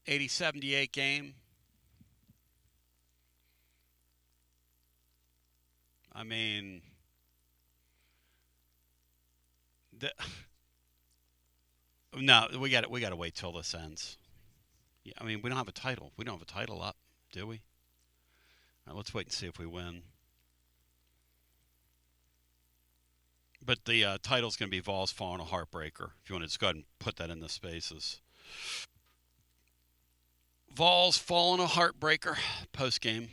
80-78 game. I mean, the, no, we got to wait till this ends. Yeah, I mean, we don't have a title. We don't have a title up, do we? All right, let's wait and see if we win. But the title's going to be Vols falling a heartbreaker. If you want to just go ahead and put that in the spaces. Vols falling a heartbreaker post game.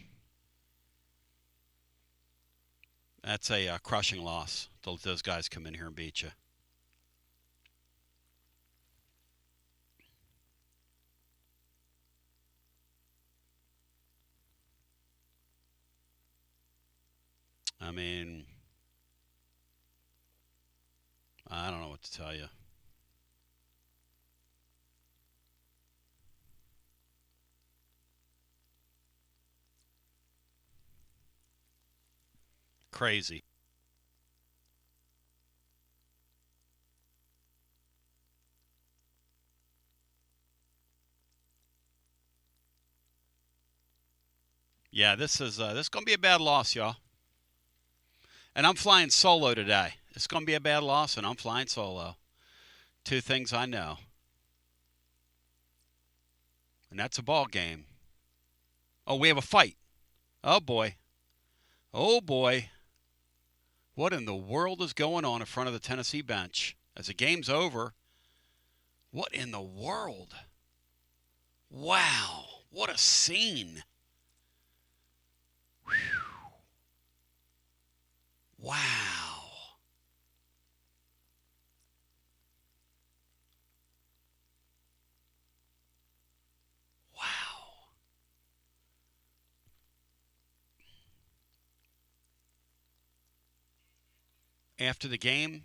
That's a crushing loss. Those guys come in here and beat you. I mean, I don't know what to tell you. Crazy. Yeah, this is going to be a bad loss, y'all. And I'm flying solo today. It's going to be a bad loss, and I'm flying solo. Two things I know. And that's a ball game. Oh, we have a fight. Oh, boy. Oh, boy. What in the world is going on in front of the Tennessee bench? As the game's over, what in the world? Wow. What a scene. Whew. Wow. Wow. After the game,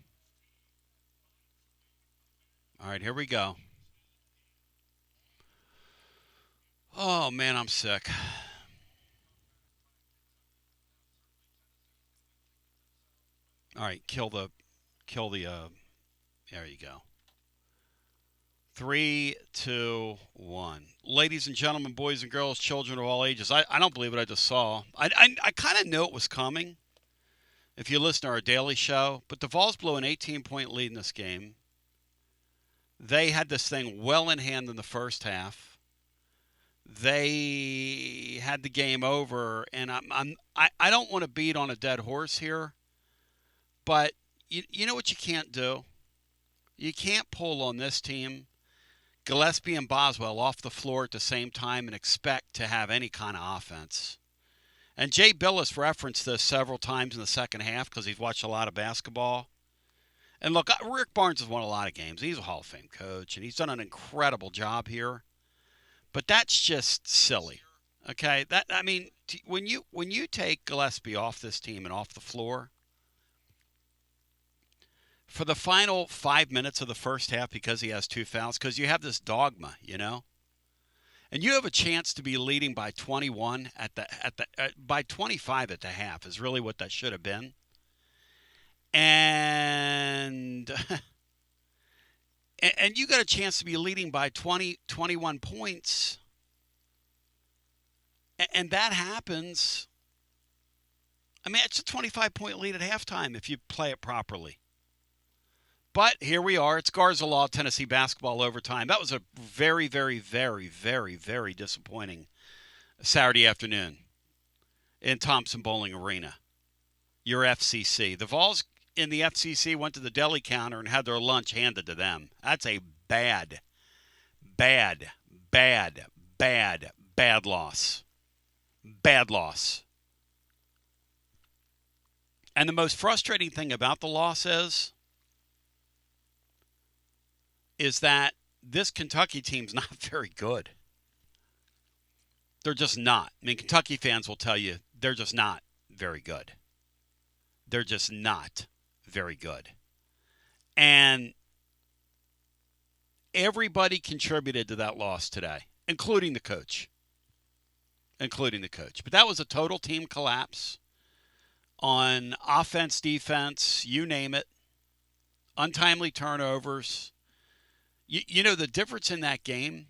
all right, here we go. Oh, man, I'm sick. All right, there you go. 3, 2, 1. Ladies and gentlemen, boys and girls, children of all ages, I don't believe what I just saw. I kind of knew it was coming if you listen to our daily show, but the Vols blew an 18-point lead in this game. They had this thing well in hand in the first half. They had the game over, and I don't want to beat on a dead horse here, but you know what you can't do? You can't pull on this team, Gillespie and Boswell off the floor at the same time and expect to have any kind of offense. And Jay Billis referenced this several times in the second half because he's watched a lot of basketball. And look, Rick Barnes has won a lot of games. He's a Hall of Fame coach, and he's done an incredible job here. But that's just silly. Okay, when you take Gillespie off this team and off the floor for the final 5 minutes of the first half because he has two fouls, because you have this dogma, and you have a chance to be leading by 21 by 25 at the half is really what that should have been. And and you got a chance to be leading by 20, 21 points. And that happens. I mean, it's a 25-point lead at halftime if you play it properly. But here we are. It's Garza Law, Tennessee basketball overtime. That was a very, very, very, very, very disappointing Saturday afternoon in Thompson Bowling Arena, your FCC. The Vols in the FCC went to the deli counter and had their lunch handed to them. That's a bad, bad, bad, bad, bad loss. Bad loss. And the most frustrating thing about the loss is that this Kentucky team's not very good. They're just not. I mean, Kentucky fans will tell you they're just not very good. They're just not very good. And everybody contributed to that loss today, including the coach. But that was a total team collapse on offense, defense, you name it. Untimely turnovers. You know, the difference in that game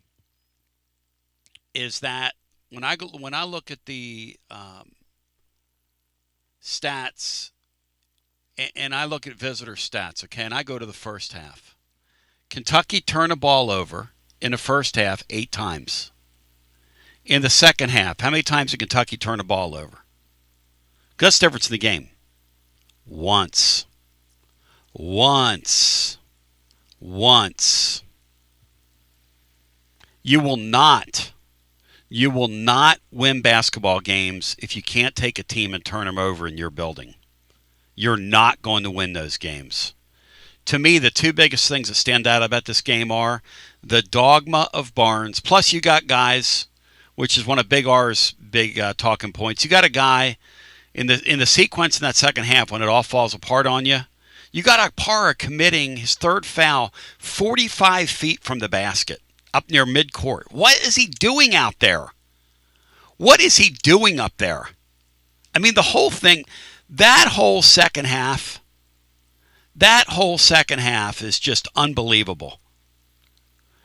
is that when I look at the stats, and I look at visitor stats, okay, and I go to the first half. Kentucky turned the ball over in the first half 8 times. In the second half, how many times did Kentucky turn the ball over? That's the difference in the game. Once. You will not win basketball games if you can't take a team and turn them over in your building. You're not going to win those games. To me, the 2 biggest things that stand out about this game are the dogma of Barnes. Plus, you got guys, which is one of Big R's big talking points. You got a guy in the sequence in that second half when it all falls apart on you. You got Akpara committing his 3rd foul 45 feet from the basket up near midcourt. What is he doing out there? What is he doing up there? I mean, the whole thing, that whole second half is just unbelievable.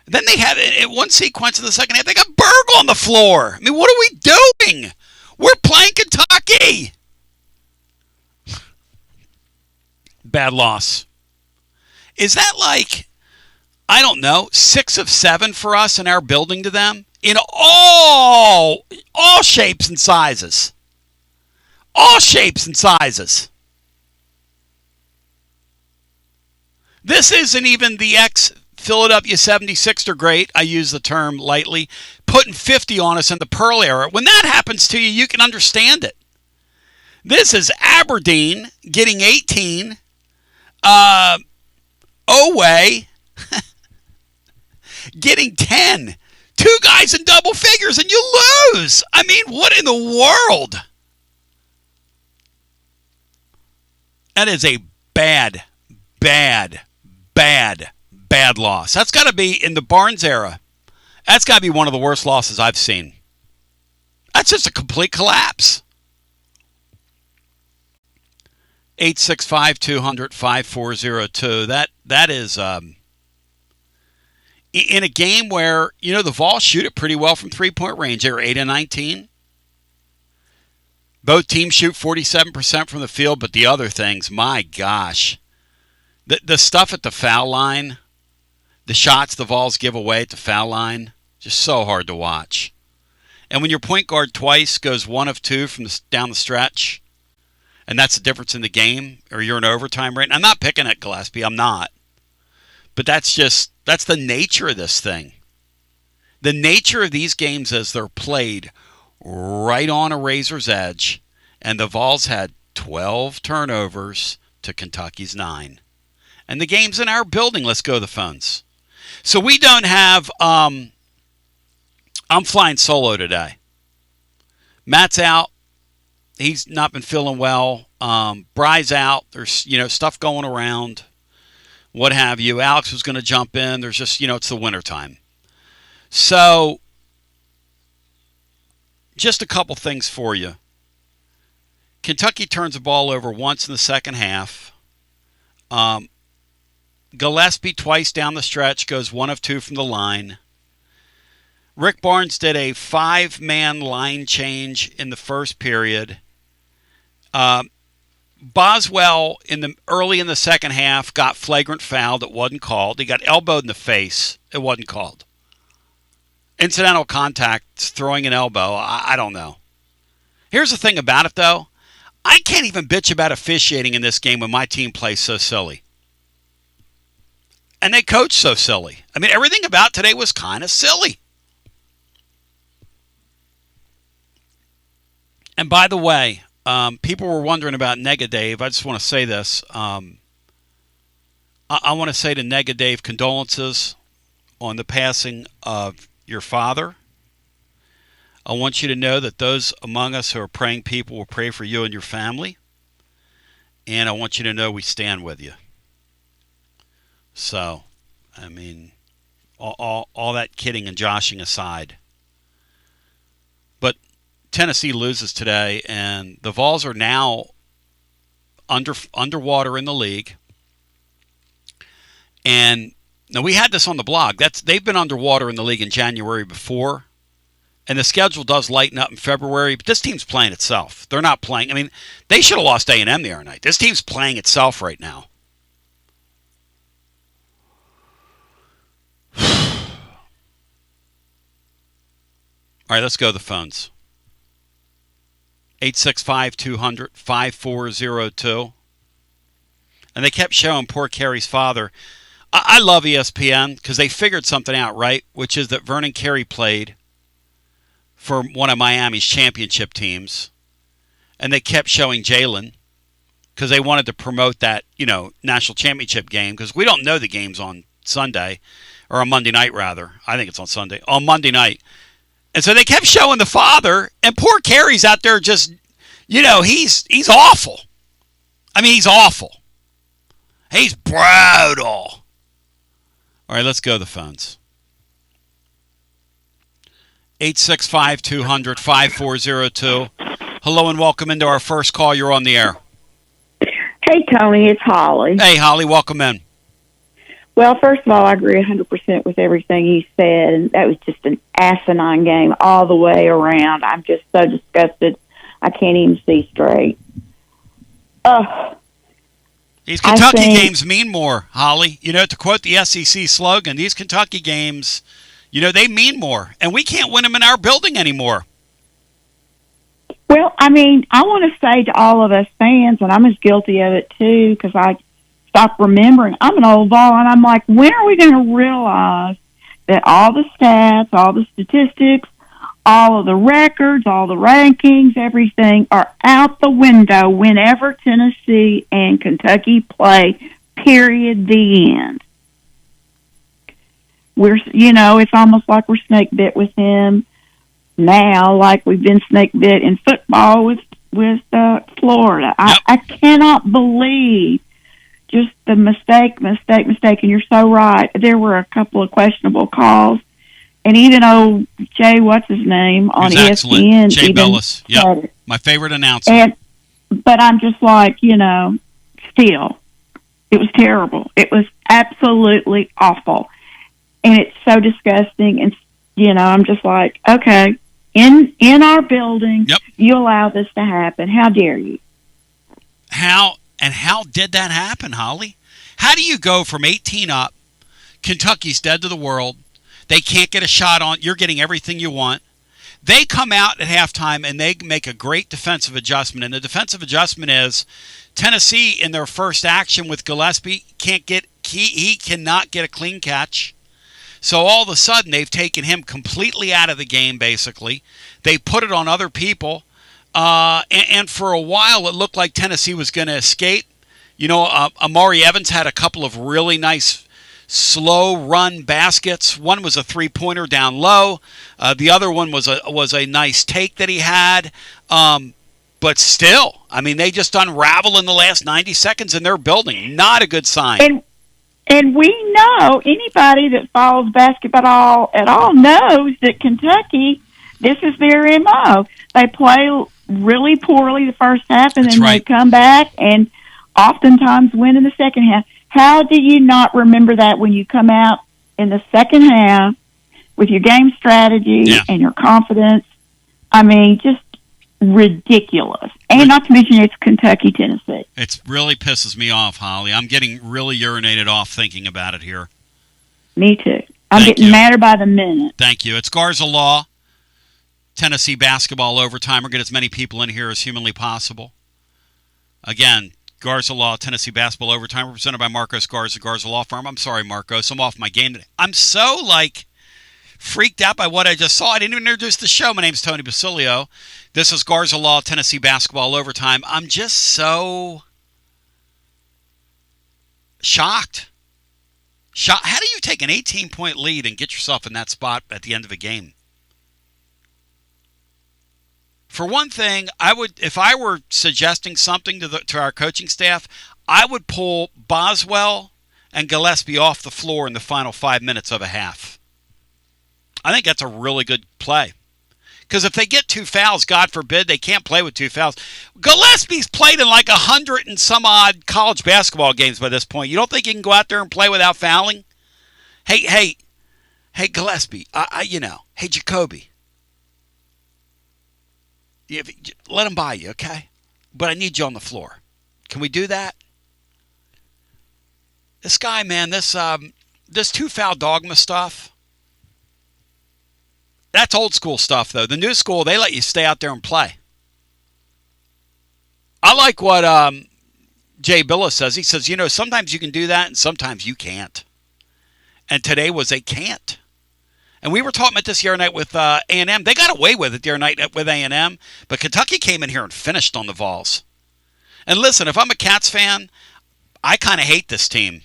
Then they had one sequence in the second half. They got Berg on the floor. I mean, what are we doing? We're playing Kentucky. Bad loss. Is that like, I don't know, 6 of 7 for us in our building to them? In all shapes and sizes. All shapes and sizes. This isn't even the ex-Philadelphia 76er great, I use the term lightly, putting 50 on us in the Pearl era. When that happens to you, you can understand it. This is Aberdeen getting 18. Oway getting 10. 2 guys in double figures and you lose. I mean, what in the world? That is a bad loss. That's got to be in the Barnes era. That's got to be one of the worst losses I've seen. That's just a complete collapse. 865-200-5402. That is in a game where, you know, the Vols shoot it pretty well from 3-point range. They were 8 and 19. Both teams shoot 47% from the field, but the other things, my gosh. The stuff at the foul line, the shots the Vols give away at the foul line, just so hard to watch. And when your point guard twice goes 1 of 2 from down the stretch, and that's the difference in the game, or you're in overtime right now. I'm not picking at Gillespie. I'm not. But that's the nature of this thing. The nature of these games as they're played right on a razor's edge, and the Vols had 12 turnovers to Kentucky's 9. And the game's in our building. Let's go to the phones. So we don't have, I'm flying solo today. Matt's out. He's not been feeling well. Bry's out. There's, stuff going around, what have you. Alex was going to jump in. There's just, it's the wintertime. So, just a couple things for you. Kentucky turns the ball over once in the second half. Gillespie twice down the stretch, goes 1 of 2 from the line. Rick Barnes did a 5-man line change in the first period. Boswell early in the second half got flagrant fouled. It wasn't called. He got elbowed in the face. It wasn't called. Incidental contact, throwing an elbow. I don't know. Here's the thing about it, though. I can't even bitch about officiating in this game when my team plays so silly. And they coach so silly. I mean, everything about today was kind of silly. And by the way, people were wondering about Nega Dave. I just want to say this. I want to say to Nega Dave, condolences on the passing of your father. I want you to know that those among us who are praying people will pray for you and your family. And I want you to know we stand with you. So, I mean, all that kidding and joshing aside. But Tennessee loses today, and the Vols are now underwater in the league. And now we had this on the blog. They've been underwater in the league in January before. And the schedule does lighten up in February, but this team's playing itself. They're not playing. I mean, they should have lost A&M the other night. This team's playing itself right now. All right, let's go to the phones. 865-200-5402. And they kept showing poor Carey's father. I love ESPN because they figured something out, right? Which is that Vernon Carey played for one of Miami's championship teams. And they kept showing Jalen because they wanted to promote that, national championship game, because we don't know the game's on Sunday, or on Monday night, rather. I think it's on Sunday. On Monday night. And so they kept showing the father, and poor Carey's out there just, he's awful. I mean, he's awful. He's brutal. All right, let's go to the phones. 865-200-5402. Hello and welcome into our first call. You're on the air. Hey, Tony, it's Holly. Hey, Holly, welcome in. Well, first of all, I agree 100% with everything he said, and that was just an asinine game all the way around. I'm just so disgusted. I can't even see straight. These Kentucky games mean more, Holly. To quote the SEC slogan, these Kentucky games, they mean more, and we can't win them in our building anymore. Well, I mean, I want to say to all of us fans, and I'm as guilty of it too, because I stopped remembering. I'm an old Vol, and I'm like, when are we going to realize that all the stats, all the statistics, all of the records, all the rankings, everything are out the window whenever Tennessee and Kentucky play, period, the end. It's almost like we're snake bit with them now, like we've been snake bit in football with Florida. Yep. I cannot believe just the mistake, and you're so right. There were a couple of questionable calls, and even old Jay, what's his name, on ESPN. Jay Bellis, yep, my favorite announcer. But I'm just like, still, it was terrible. It was absolutely awful. And it's so disgusting, and, I'm just like, okay, in our building, yep, you allow this to happen. How dare you? How did that happen, Holly? How do you go from 18 up, Kentucky's dead to the world, they can't get a shot on, you're getting everything you want, they come out at halftime and they make a great defensive adjustment, and the defensive adjustment is Tennessee, in their first action with Gillespie, he cannot get a clean catch. So all of a sudden, they've taken him completely out of the game, basically. They put it on other people. And for a while, it looked like Tennessee was going to escape. Amari Evans had a couple of really nice slow run baskets. One was a three-pointer down low. The other one was a nice take that he had. But still, I mean, they just unravel in the last 90 seconds in their building. Not a good sign. And we know, anybody that follows basketball at all knows that Kentucky, this is their MO. They play really poorly the first half, and then They come back and oftentimes win in the second half. How do you not remember that when you come out in the second half with your game strategy and your confidence? I mean, just ridiculous. And not to mention it's Kentucky, Tennessee. It really pisses me off, Holly. I'm getting really urinated off thinking about it here. Me too. I'm getting madder by the minute. Thank you. It's Garza Law, Tennessee basketball overtime. We're going to get as many people in here as humanly possible. Again, Garza Law, Tennessee basketball overtime, represented by Marcos Garza, Garza Law Firm. I'm sorry, Marcos. I'm off my game today. I'm so, freaked out by what I just saw. I didn't even introduce the show. My name's Tony Basilio. This is Garza Law, Tennessee basketball overtime. I'm just so shocked. How do you take an 18-point lead and get yourself in that spot at the end of a game? For one thing, if I were suggesting something to our coaching staff, I would pull Boswell and Gillespie off the floor in the final 5 minutes of a half. I think that's a really good play. Because if they get 2 fouls, God forbid, they can't play with 2 fouls. Gillespie's played in 100 and some odd college basketball games by this point. You don't think he can go out there and play without fouling? Hey, Gillespie, hey, Jacoby, Let them buy you, okay? But I need you on the floor. Can we do that? This guy, man, this two-foul dogma stuff, that's old school stuff, though. The new school, they let you stay out there and play. I like what Jay Billis says. He says, sometimes you can do that and sometimes you can't. And today was a can't. And we were talking about this the other night with A&M. They got away with it the other night with A&M, but Kentucky came in here and finished on the Vols. And listen, if I'm a Cats fan, I kind of hate this team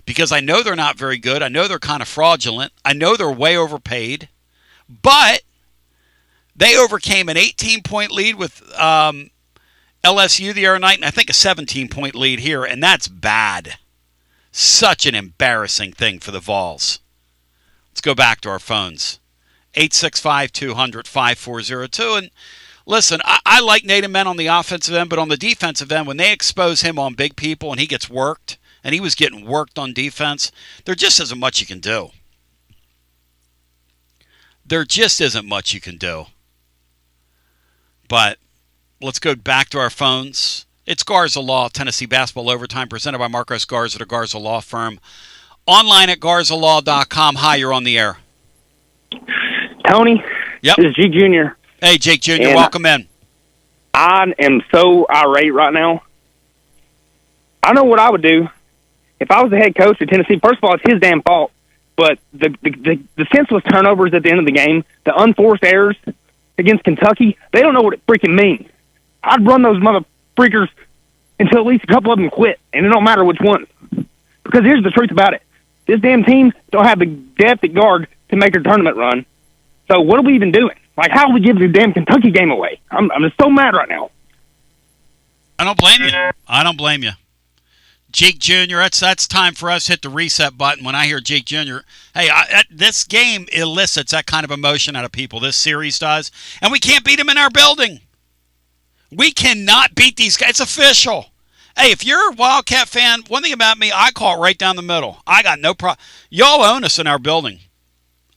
because I know they're not very good. I know they're kind of fraudulent. I know they're way overpaid. But they overcame an 18-point lead with LSU the other night, and I think a 17-point lead here, and that's bad. Such an embarrassing thing for the Vols. Let's go back to our phones. 865-200-5402. And listen, I like Nathan Men on the offensive end, but on the defensive end, when they expose him on big people and he gets worked, and he was getting worked on defense, there just isn't much you can do. There just isn't much you can do. But let's go back to our phones. It's Garza Law, Tennessee Basketball Overtime, presented by Marcos Garza, the Garza Law Firm. Online at garzalaw.com. Hi, you're on the air. Tony, yep. This is Jake Jr. Hey, Jake Jr., welcome in. I am so irate right now. I know what I would do. If I was the head coach of Tennessee, first of all, it's his damn fault. But the senseless turnovers at the end of the game, the unforced errors against Kentucky, they don't know what it freaking means. I'd run those mother freakers until at least a couple of them quit, and it don't matter which one. Because here's the truth about it. This damn team don't have the depth at guard to make a tournament run. So what are we even doing? Like, how do we give the damn Kentucky game away? I'm just so mad right now. I don't blame you. Jake Jr., that's time for us to hit the reset button when I hear Jake Jr. Hey, this game elicits that kind of emotion out of people. This series does. And we can't beat them in our building. We cannot beat these guys. It's official. Hey, if you're a Wildcat fan, one thing about me, I call it right down the middle. I got no problem. Y'all own us in our building.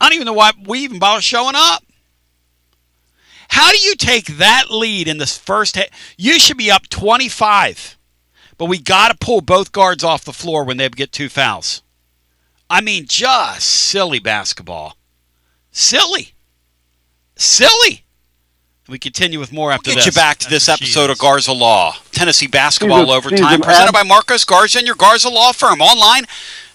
I don't even know why we even bother showing up. How do you take that lead in this first half? You should be up 25. But we got to pull both guards off the floor when they get two fouls. I mean, just silly basketball. Silly. We continue with more after this. Get you back to this episode of Garza Law, Tennessee Basketball Overtime, presented by Marcos Garza and your Garza Law Firm. Online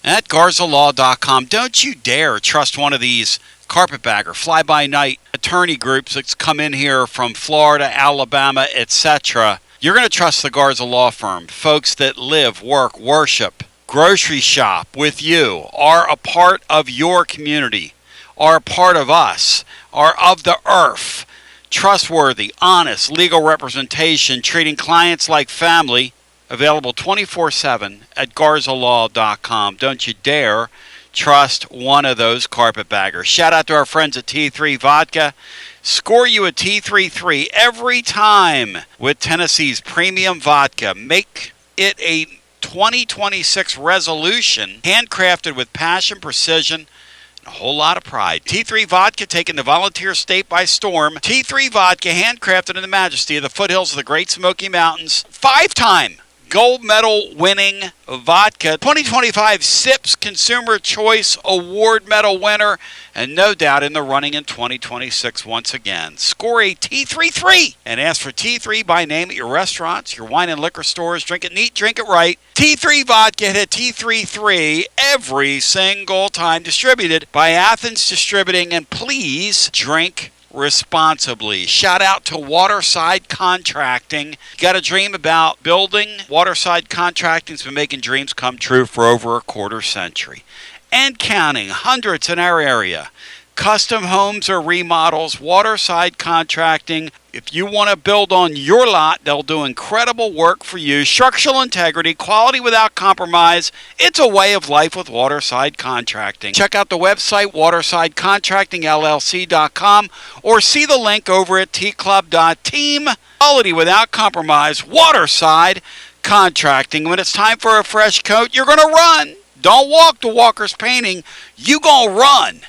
at garzalaw.com. Don't you dare trust one of these carpetbagger, fly-by-night attorney groups that's come in here from Florida, Alabama, etc. You're going to trust the Garza Law Firm. Folks that live, work, worship, grocery shop with you, are a part of your community, are a part of us, are of the earth. Trustworthy, honest, legal representation, treating clients like family. Available 24/7 at garzalaw.com. Don't you dare trust one of those carpetbaggers. Shout out to our friends at T3 Vodka. Score you a T33 every time with Tennessee's premium vodka. Make it a 2026 resolution, handcrafted with passion, precision, and a whole lot of pride. T3 Vodka, taking the volunteer state by storm. T3 Vodka, handcrafted in the majesty of the foothills of the Great Smoky Mountains. 5-time gold medal winning vodka, 2025 SIPS Consumer Choice Award medal winner, and no doubt in the running in 2026 once again. Score a T33 and ask for T3 by name at your restaurants, your wine and liquor stores. Drink it neat, drink it right. T3 Vodka, hit T33 every single time. Distributed by Athens Distributing, and please drink responsibly. Shout out to Waterside Contracting. Got a dream about building? Waterside Contracting's been making dreams come true for over a quarter century. And counting. Hundreds in our area. Custom homes or remodels, Waterside Contracting. If you want to build on your lot, they'll do incredible work for you. Structural integrity, quality without compromise. It's a way of life with Waterside Contracting. Check out the website, watersidecontractingllc.com, or see the link over at tclub.team. Quality without compromise, Waterside Contracting. When it's time for a fresh coat, you're going to run. Don't walk to Walker's Painting. You going to run.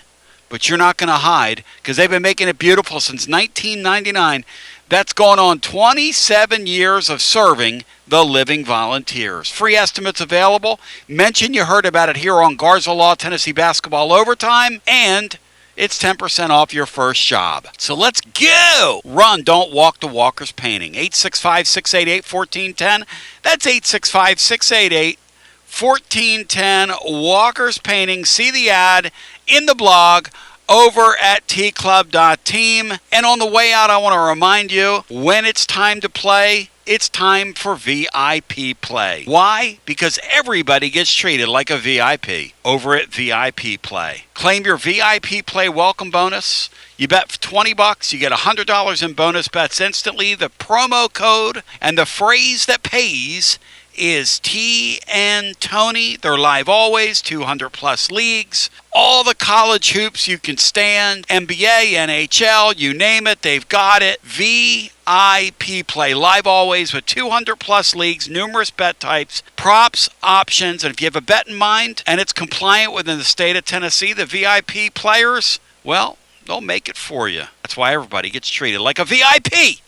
but you're not going to hide because they've been making it beautiful since 1999. That's gone on 27 years of serving the living volunteers. Free estimates available. Mention you heard about it here on Garza Law Tennessee Basketball Overtime, and it's 10% off your first job. So let's go! Run, don't walk to Walker's Painting. 865-688-1410. That's 865-688-1410. Walker's Painting. See the ad in the blog over at tclub.team. And on the way out, I want to remind you, when it's time to play, it's time for VIP play. Why? Because everybody gets treated like a VIP over at VIP play. Claim your VIP play welcome bonus. You bet for $20, you get $100 in bonus bets instantly. The promo code and the phrase that pays is T and Tony. They're live always, 200 plus leagues. All the college hoops you can stand, NBA, NHL, you name it, they've got it. VIP play, live always with 200 plus leagues, numerous bet types, props, options, and if you have a bet in mind and it's compliant within the state of Tennessee, the VIP players, well, they'll make it for you. That's why everybody gets treated like a VIP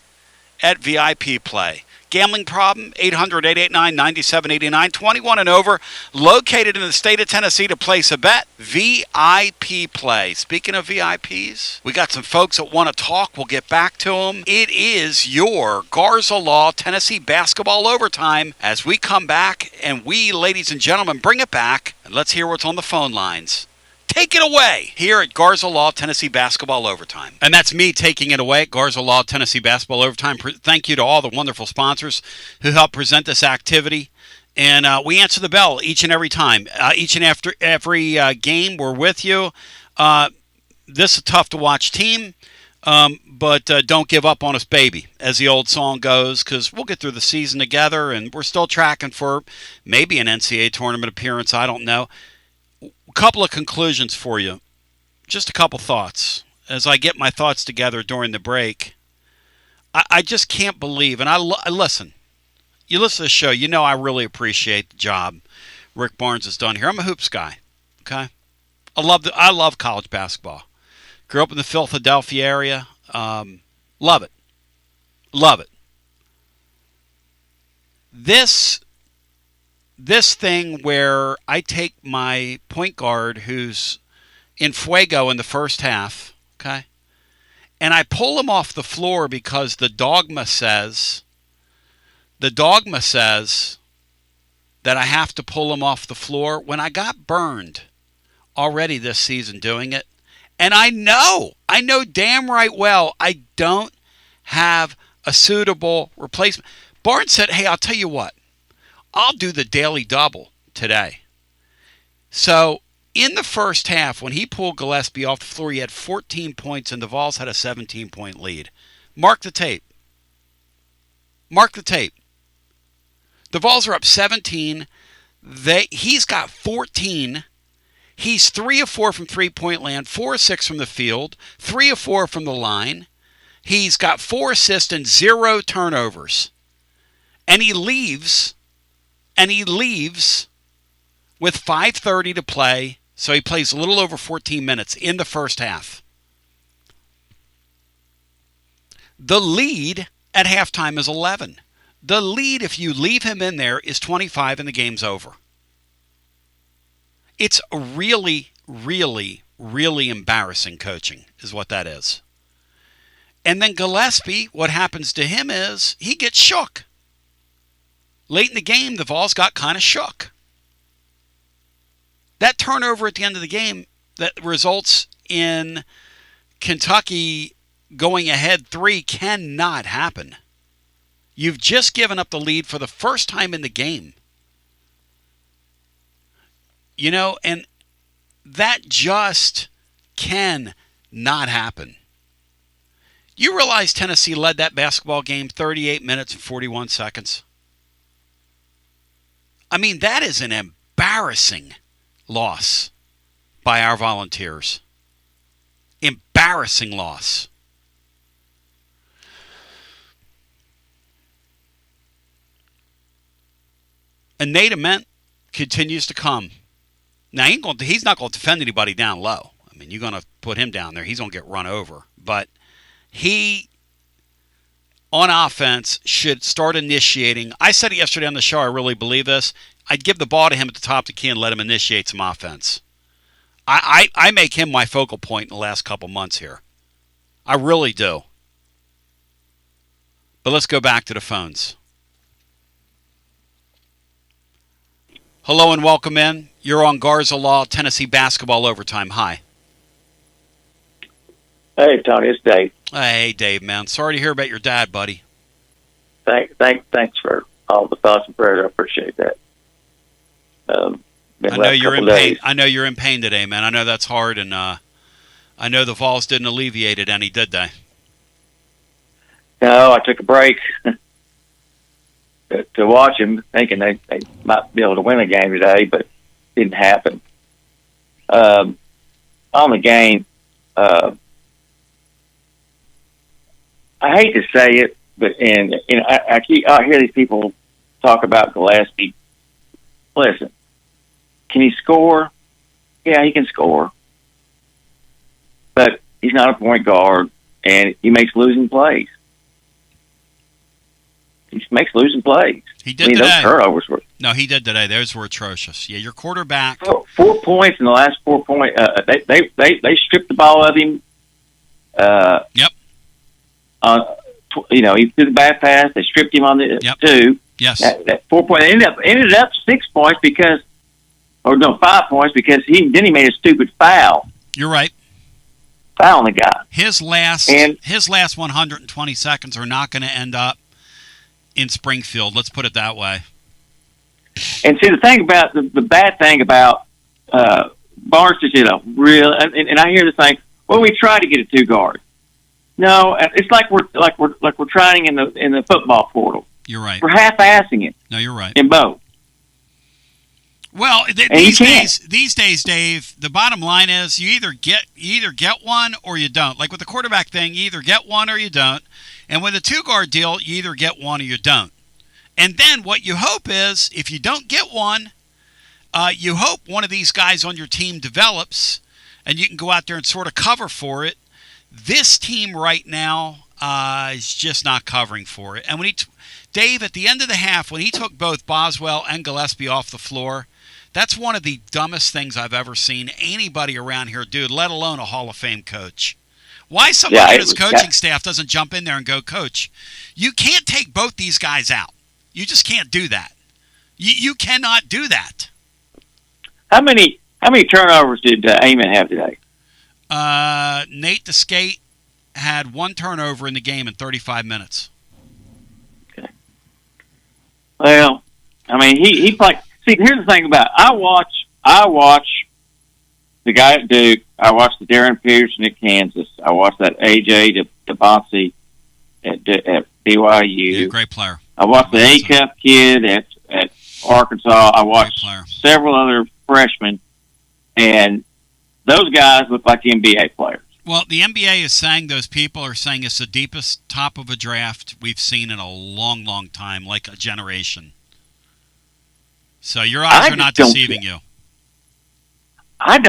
at VIP play. Gambling problem, 800-889-9789, 21 and over, located in the state of Tennessee to place a bet, VIP play. Speaking of VIPs, we got some folks that want to talk. We'll get back to them. It is your Garza Law Tennessee Basketball Overtime as we come back and we, ladies and gentlemen, bring it back. And let's hear what's on the phone lines. Take it away here at Garza Law Tennessee Basketball Overtime. And that's me taking it away at Garza Law Tennessee Basketball Overtime. Thank you to all the wonderful sponsors who help present this activity. And we answer the bell each and every time. Each and every game, we're with you. This is a tough-to-watch team, but don't give up on us, baby, as the old song goes, because we'll get through the season together, and we're still tracking for maybe an NCAA tournament appearance. I don't know. Couple of conclusions for you. Just a couple thoughts. As I get my thoughts together during the break, I just can't believe, and I listen. You listen to the show, you know I really appreciate the job Rick Barnes has done here. I'm a hoops guy, okay? I love college basketball. Grew up in the Philadelphia area. Love it. Love it. This thing where I take my point guard who's in fuego in the first half, okay, and I pull him off the floor because the dogma says that I have to pull him off the floor when I got burned already this season doing it. And I know damn right well I don't have a suitable replacement. Barnes said, hey, I'll tell you what. I'll do the daily double today. So in the first half, when he pulled Gillespie off the floor, he had 14 points, and the Vols had a 17-point lead. Mark the tape. Mark the tape. The Vols are up 17. He's got 14. He's 3 of 4 from three-point land, 4 of 6 from the field, 3 of 4 from the line. He's got 4 assists and 0 turnovers. And he leaves with 5:30 to play, so he plays a little over 14 minutes in the first half. The lead at halftime is 11. The lead, if you leave him in there, is 25 and the game's over. It's really, really, really embarrassing coaching is what that is. And then Gillespie, what happens to him is he gets shook. Late in the game, the Vols got kind of shook. That turnover at the end of the game that results in Kentucky going ahead 3 cannot happen. You've just given up the lead for the first time in the game. You know, and that just cannot happen. You realize Tennessee led that basketball game 38 minutes and 41 seconds? I mean, that is an embarrassing loss by our Volunteers. Embarrassing loss. And Nate Ament continues to come. Now, he's not going to defend anybody down low. I mean, you're going to put him down there, he's going to get run over. But he, on offense, should start initiating. I said it yesterday on the show, I really believe this. I'd give the ball to him at the top of the key and let him initiate some offense. I make him my focal point in the last couple months here. I really do. But let's go back to the phones. Hello and welcome in. You're on Garza Law, Tennessee Basketball Overtime. Hi. Hey, Tony, it's Dave. Hey, Dave, man. Sorry to hear about your dad, buddy. Thanks for all the thoughts and prayers. I appreciate that. I know you're in pain. I know you're in pain today, man. I know that's hard, and I know the Vols didn't alleviate it any, did they? No, I took a break to watch him, thinking they might be able to win a game today, but it didn't happen. On the game, I hate to say it, but I hear these people talk about Gillespie. Listen, can he score? Yeah, he can score, but he's not a point guard, and he makes losing plays. He makes losing plays. He did today. Those turnovers were. No, he did today. Those were atrocious. Yeah, your quarterback. 4 points in the last 4 points. They stripped the ball of him. Yep. He threw the bad pass. They stripped him on the 2. Yes. That 4 point ended up 6 points 5 points because he made a stupid foul. You're right. Fouling the guy. His last 120 seconds are not going to end up in Springfield. Let's put it that way. And see, the thing about the bad thing about Barnes just did a real, and I hear the thing. Well, we try to get a 2 guard. No, it's like we're trying in the football portal. You're right. We're half-assing it. No, you're right. In both. Well, these days, Dave, the bottom line is you either get one or you don't. Like with the quarterback thing, you either get one or you don't. And with a 2-guard deal, you either get one or you don't. And then what you hope is, if you don't get one, you hope one of these guys on your team develops, and you can go out there and sort of cover for it. This team right now is just not covering for it. And when Dave, at the end of the half, when he took both Boswell and Gillespie off the floor, that's one of the dumbest things I've ever seen anybody around here do, let alone a Hall of Fame coach. Why somebody in his coaching staff doesn't jump in there and go, Coach, you can't take both these guys out. You just can't do that. You cannot do that. How many turnovers did Amon have today? Nate the Skate had 1 turnover in the game in 35 minutes. Okay. Well, I mean, he played. See, here's the thing about it. I watch the guy at Duke. I watched the Darren Peterson at Kansas. I watched that AJ DeBonce at BYU. Yeah, great player. I watched the A-Cup kid at Arkansas. I watched several other freshmen, and those guys look like NBA players. Well, the NBA is saying those people are saying it's the deepest top of a draft we've seen in a long, long time, like a generation. So your eyes are not deceiving you. I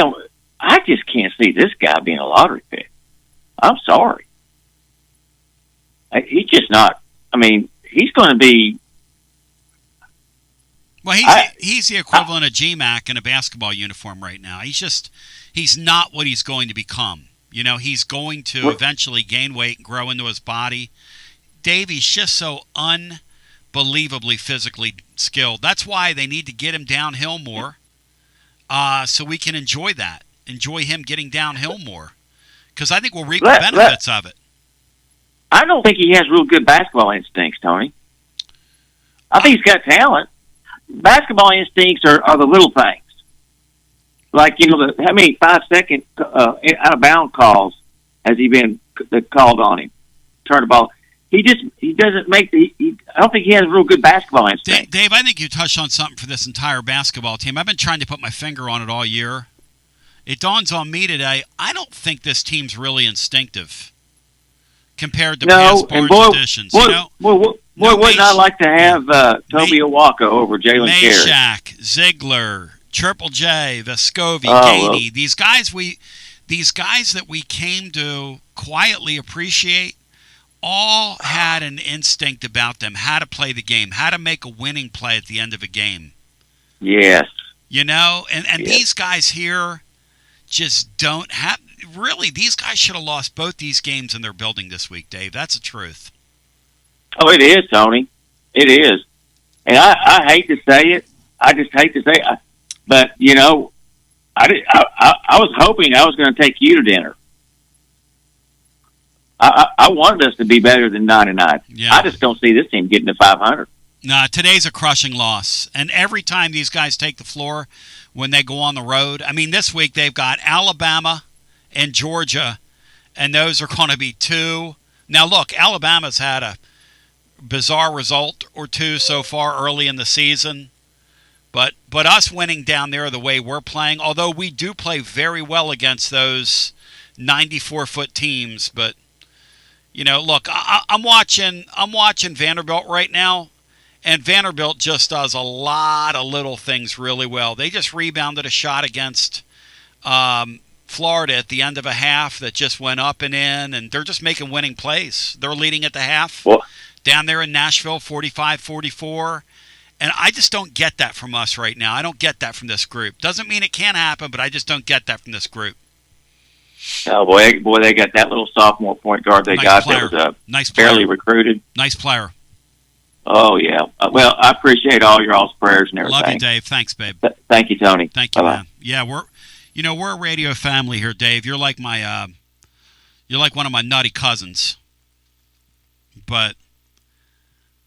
just can't see this guy being a lottery pick. I'm sorry. He's just not. I mean, he's going to be. Well, he's the equivalent of GMAC in a basketball uniform right now. He's not what he's going to become. You know, he's going to eventually gain weight and grow into his body. Dave, he's just so unbelievably physically skilled. That's why they need to get him downhill more, so we can enjoy that. Enjoy him getting downhill more, because I think we'll reap the benefits of it. I don't think he has real good basketball instincts, Tony. I think he's got talent. Basketball instincts are the little things. Like, how many 5-second out-of-bound calls has he been called on him? Turn the ball. He doesn't make I don't think he has real good basketball instinct. Dave, I think you touched on something for this entire basketball team. I've been trying to put my finger on it all year. It dawns on me today, I don't think this team's really instinctive compared to past Barnes additions. Wouldn't I like to have Toby Awaka over Jalen Carey? Meshack, Ziegler, Triple J, Vescovi, Gainey. These guys, these guys that we came to quietly appreciate all had an instinct about them, how to play the game, how to make a winning play at the end of a game. Yes. You know, and Yes. these guys here just don't have. Really, these guys should have lost both these games in their building this week, Dave. That's the truth. Oh, it is, Tony. It is. And I hate to say it. I just hate to say it. But, you know, I was hoping I was going to take you to dinner. I wanted us to be better than 99. Yeah. I just don't see this team getting to 500. Nah, today's a crushing loss. And every time these guys take the floor when they go on the road, I mean, this week they've got Alabama and Georgia, and those are going to be two. Now, look, Alabama's had a bizarre result or two so far early in the season. But us winning down there the way we're playing, although we do play very well against those 94-foot teams, but you know, look, I'm watching Vanderbilt right now, and Vanderbilt just does a lot of little things really well. They just rebounded a shot against Florida at the end of a half that just went up and in, and they're just making winning plays. They're leading at the half down there in Nashville, 45-44. And I just don't get that from us right now. I don't get that from this group. Doesn't mean it can't happen, but I just don't get that from this group. Oh, boy, they got that little sophomore point guard they got player. that was Nice player. fairly recruited. Nice player. Oh, yeah. Well, I appreciate all your all's prayers and everything. Love you, Dave. Thanks, babe. Thank you, Tony. Thank you, Bye-bye. man. Yeah, we're a radio family here, Dave. You're like you're like one of my nutty cousins. And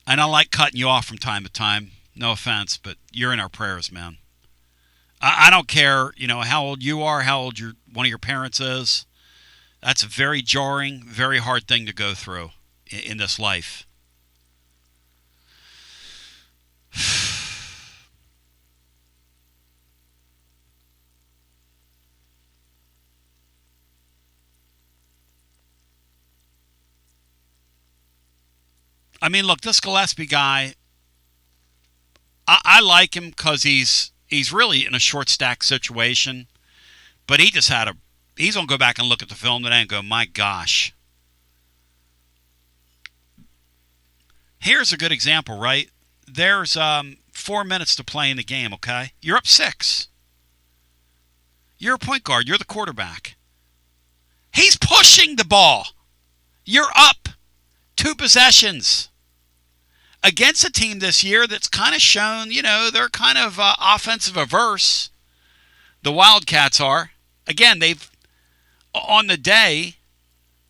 I like cutting you off from time to time. No offense, but you're in our prayers, man. I don't care, you know, how old you are, how old one of your parents is. That's a very jarring, very hard thing to go through in this life. I mean, look, this Gillespie guy, I like him because he's really in a short stack situation, but he just he's going to go back and look at the film today and go, my gosh. Here's a good example, right? There's 4 minutes to play in the game, okay? You're up 6. You're a point guard. You're the quarterback. He's pushing the ball. You're up 2 possessions. Against a team this year that's kind of shown, you know, they're kind of offensive averse. The Wildcats are. Again, on the day,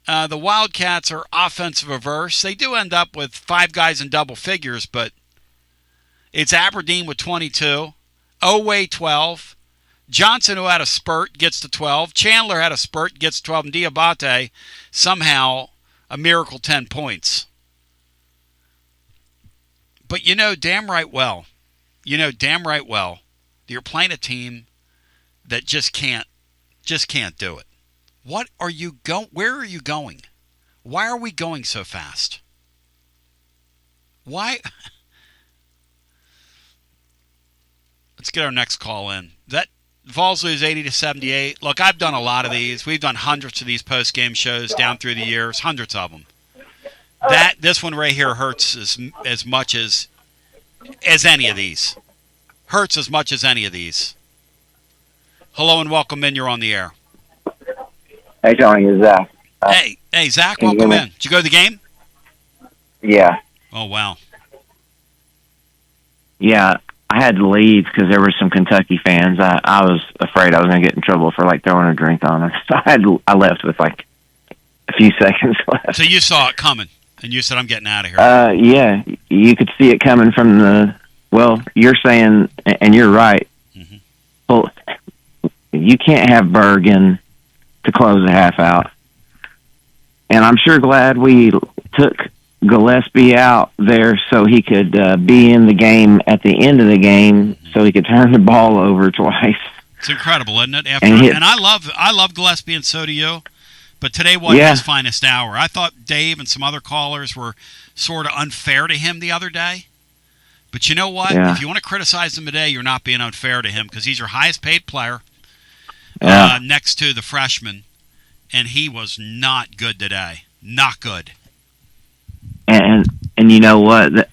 the Wildcats are offensive averse. They do end up with 5 guys in double figures, but it's Aberdeen with 22, Oway 12, Johnson, who had a spurt, gets to 12, Chandler had a spurt, gets to 12, and Diabate, somehow, a miracle 10 points. But you know damn right well that you're playing a team that just can't do it. Where are you going? Why are we going so fast? Why? Let's get our next call in. That Vols lose 80-78. Look, I've done a lot of these. We've done hundreds of these post-game shows down through the years, hundreds of them. This one right here hurts as much as any of these. Hurts as much as any of these. Hello and welcome in. You're on the air. Hey, Tony, it's Zach. Hey, Zach, welcome in. Did you go to the game? Yeah. Oh, wow. Yeah, I had to leave because there were some Kentucky fans. I was afraid I was going to get in trouble for, throwing a drink on us. So I left with, a few seconds left. So you saw it coming, and you said, I'm getting out of here. Yeah, you could see it coming from you're saying, and you're right. Mm-hmm. Well, you can't have Bergen to close the half out. And I'm sure glad we took Gillespie out there so he could be in the game at the end of the game, so he could turn the ball over twice. It's incredible, isn't it? And I love Gillespie, and so do you. But today wasn't his finest hour. I thought Dave and some other callers were sort of unfair to him the other day. But you know what? Yeah. If you want to criticize him today, you're not being unfair to him because he's your highest paid player. next to the freshman, and he was not good today. Not good. And you know what?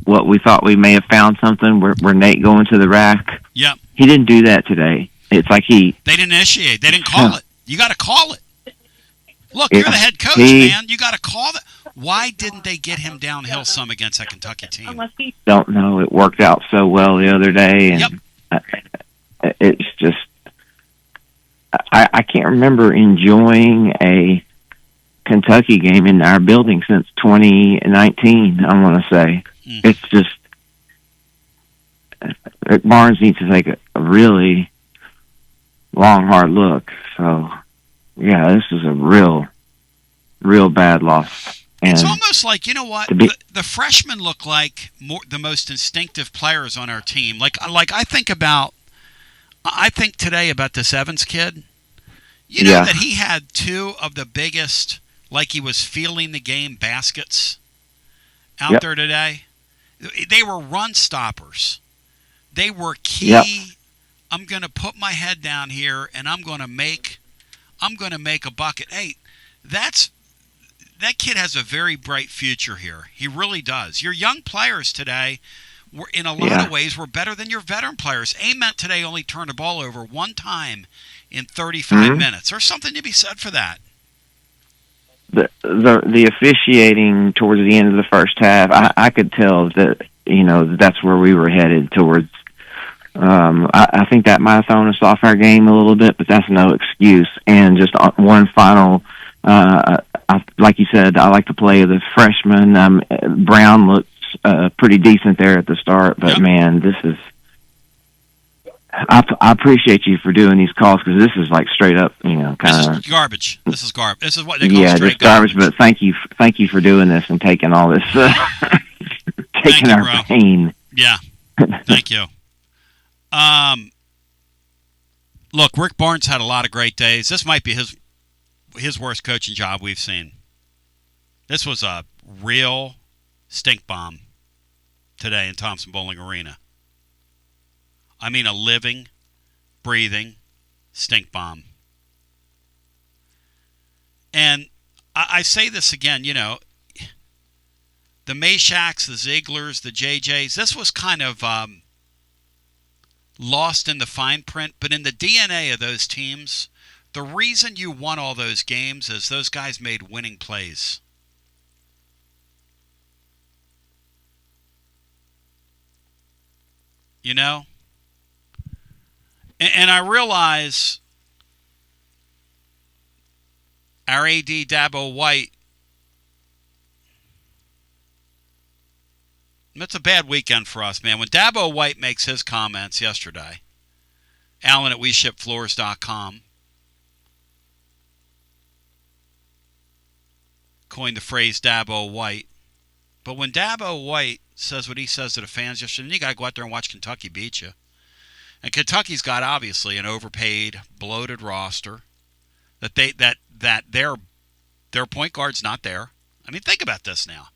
What we thought we may have found something where Nate going to the rack. Yep. He didn't do that today. It's like they didn't initiate. They didn't call it. You got to call it. Look, you're the head coach, man. You got to call it. Why didn't they get him downhill some against that Kentucky team? Don't know. It worked out so well the other day, and it's just I can't remember enjoying a Kentucky game in our building since 2019. I want to say it's just Rick Barnes needs to take a really long, hard look. So, yeah, this is a real bad loss. And it's almost like, you know what, the freshmen look like the most instinctive players on our team. Like I think today about this Evans kid. You know that he had two of the biggest, like he was feeling the game baskets out there today. They were run stoppers. They were key. Yep. I'm going to put my head down here and I'm going to make a bucket. Hey, that kid has a very bright future here. He really does. Your young players today in a lot of ways were better than your veteran players. Ament today only turned the ball over one time in 35 minutes. There's something to be said for that. The officiating towards the end of the first half, I could tell that, that's where we were headed towards. I think that might have thrown us off our game a little bit, but that's no excuse. And just one final, like you said, I like the play of the freshman. Brown looks pretty decent there at the start, but man, this is. I appreciate you for doing these calls because this is like straight up, kind of garbage. This is garbage. This is what they call straight garbage. But thank you for doing this and taking all this, taking our pain. Yeah, thank you. Look, Rick Barnes had a lot of great days. This might be his worst coaching job we've seen. This was a real stink bomb today in Thompson Bowling Arena. I mean, a living, breathing stink bomb. And I say this again, the Mashaks, the Zieglers, the JJs, this was kind of lost in the fine print, but in the DNA of those teams, the reason you won all those games is those guys made winning plays. And I realize our AD Dabo White, it's a bad weekend for us, man. When Dabo White makes his comments yesterday, Alan at WeShipFloors.com coined the phrase Dabo White. But when Dabo White says what he says to the fans yesterday, then you got to go out there and watch Kentucky beat you. And Kentucky's got obviously an overpaid, bloated roster that their point guard's not there. I mean, think about this now.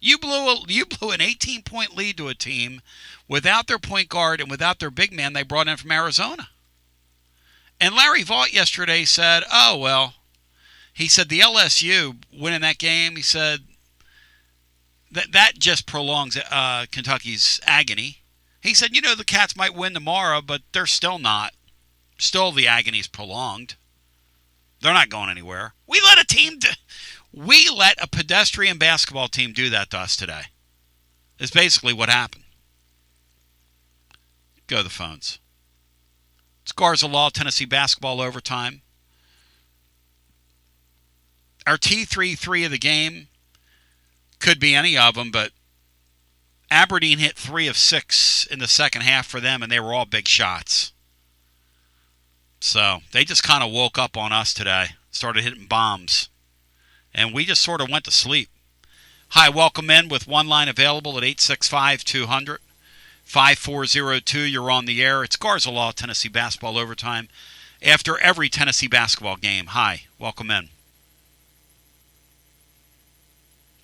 You blew an 18-point lead to a team without their point guard and without their big man they brought in from Arizona. And Larry Vaught yesterday said, he said the LSU winning that game, he said that just prolongs Kentucky's agony. He said, the Cats might win tomorrow, but they're still not. Still the agony's prolonged. They're not going anywhere. We let a pedestrian basketball team do that to us today. It's basically what happened. Go to the phones. It's Garza Law, Tennessee basketball overtime. Our T3 of the game could be any of them, but Aberdeen hit 3 of 6 in the second half for them, and they were all big shots. So they just kind of woke up on us today, started hitting bombs, and we just sort of went to sleep. Hi, welcome in with one line available at 865-200-5402. You're on the air. It's Garza Law, Tennessee basketball overtime. After every Tennessee basketball game. Hi, welcome in.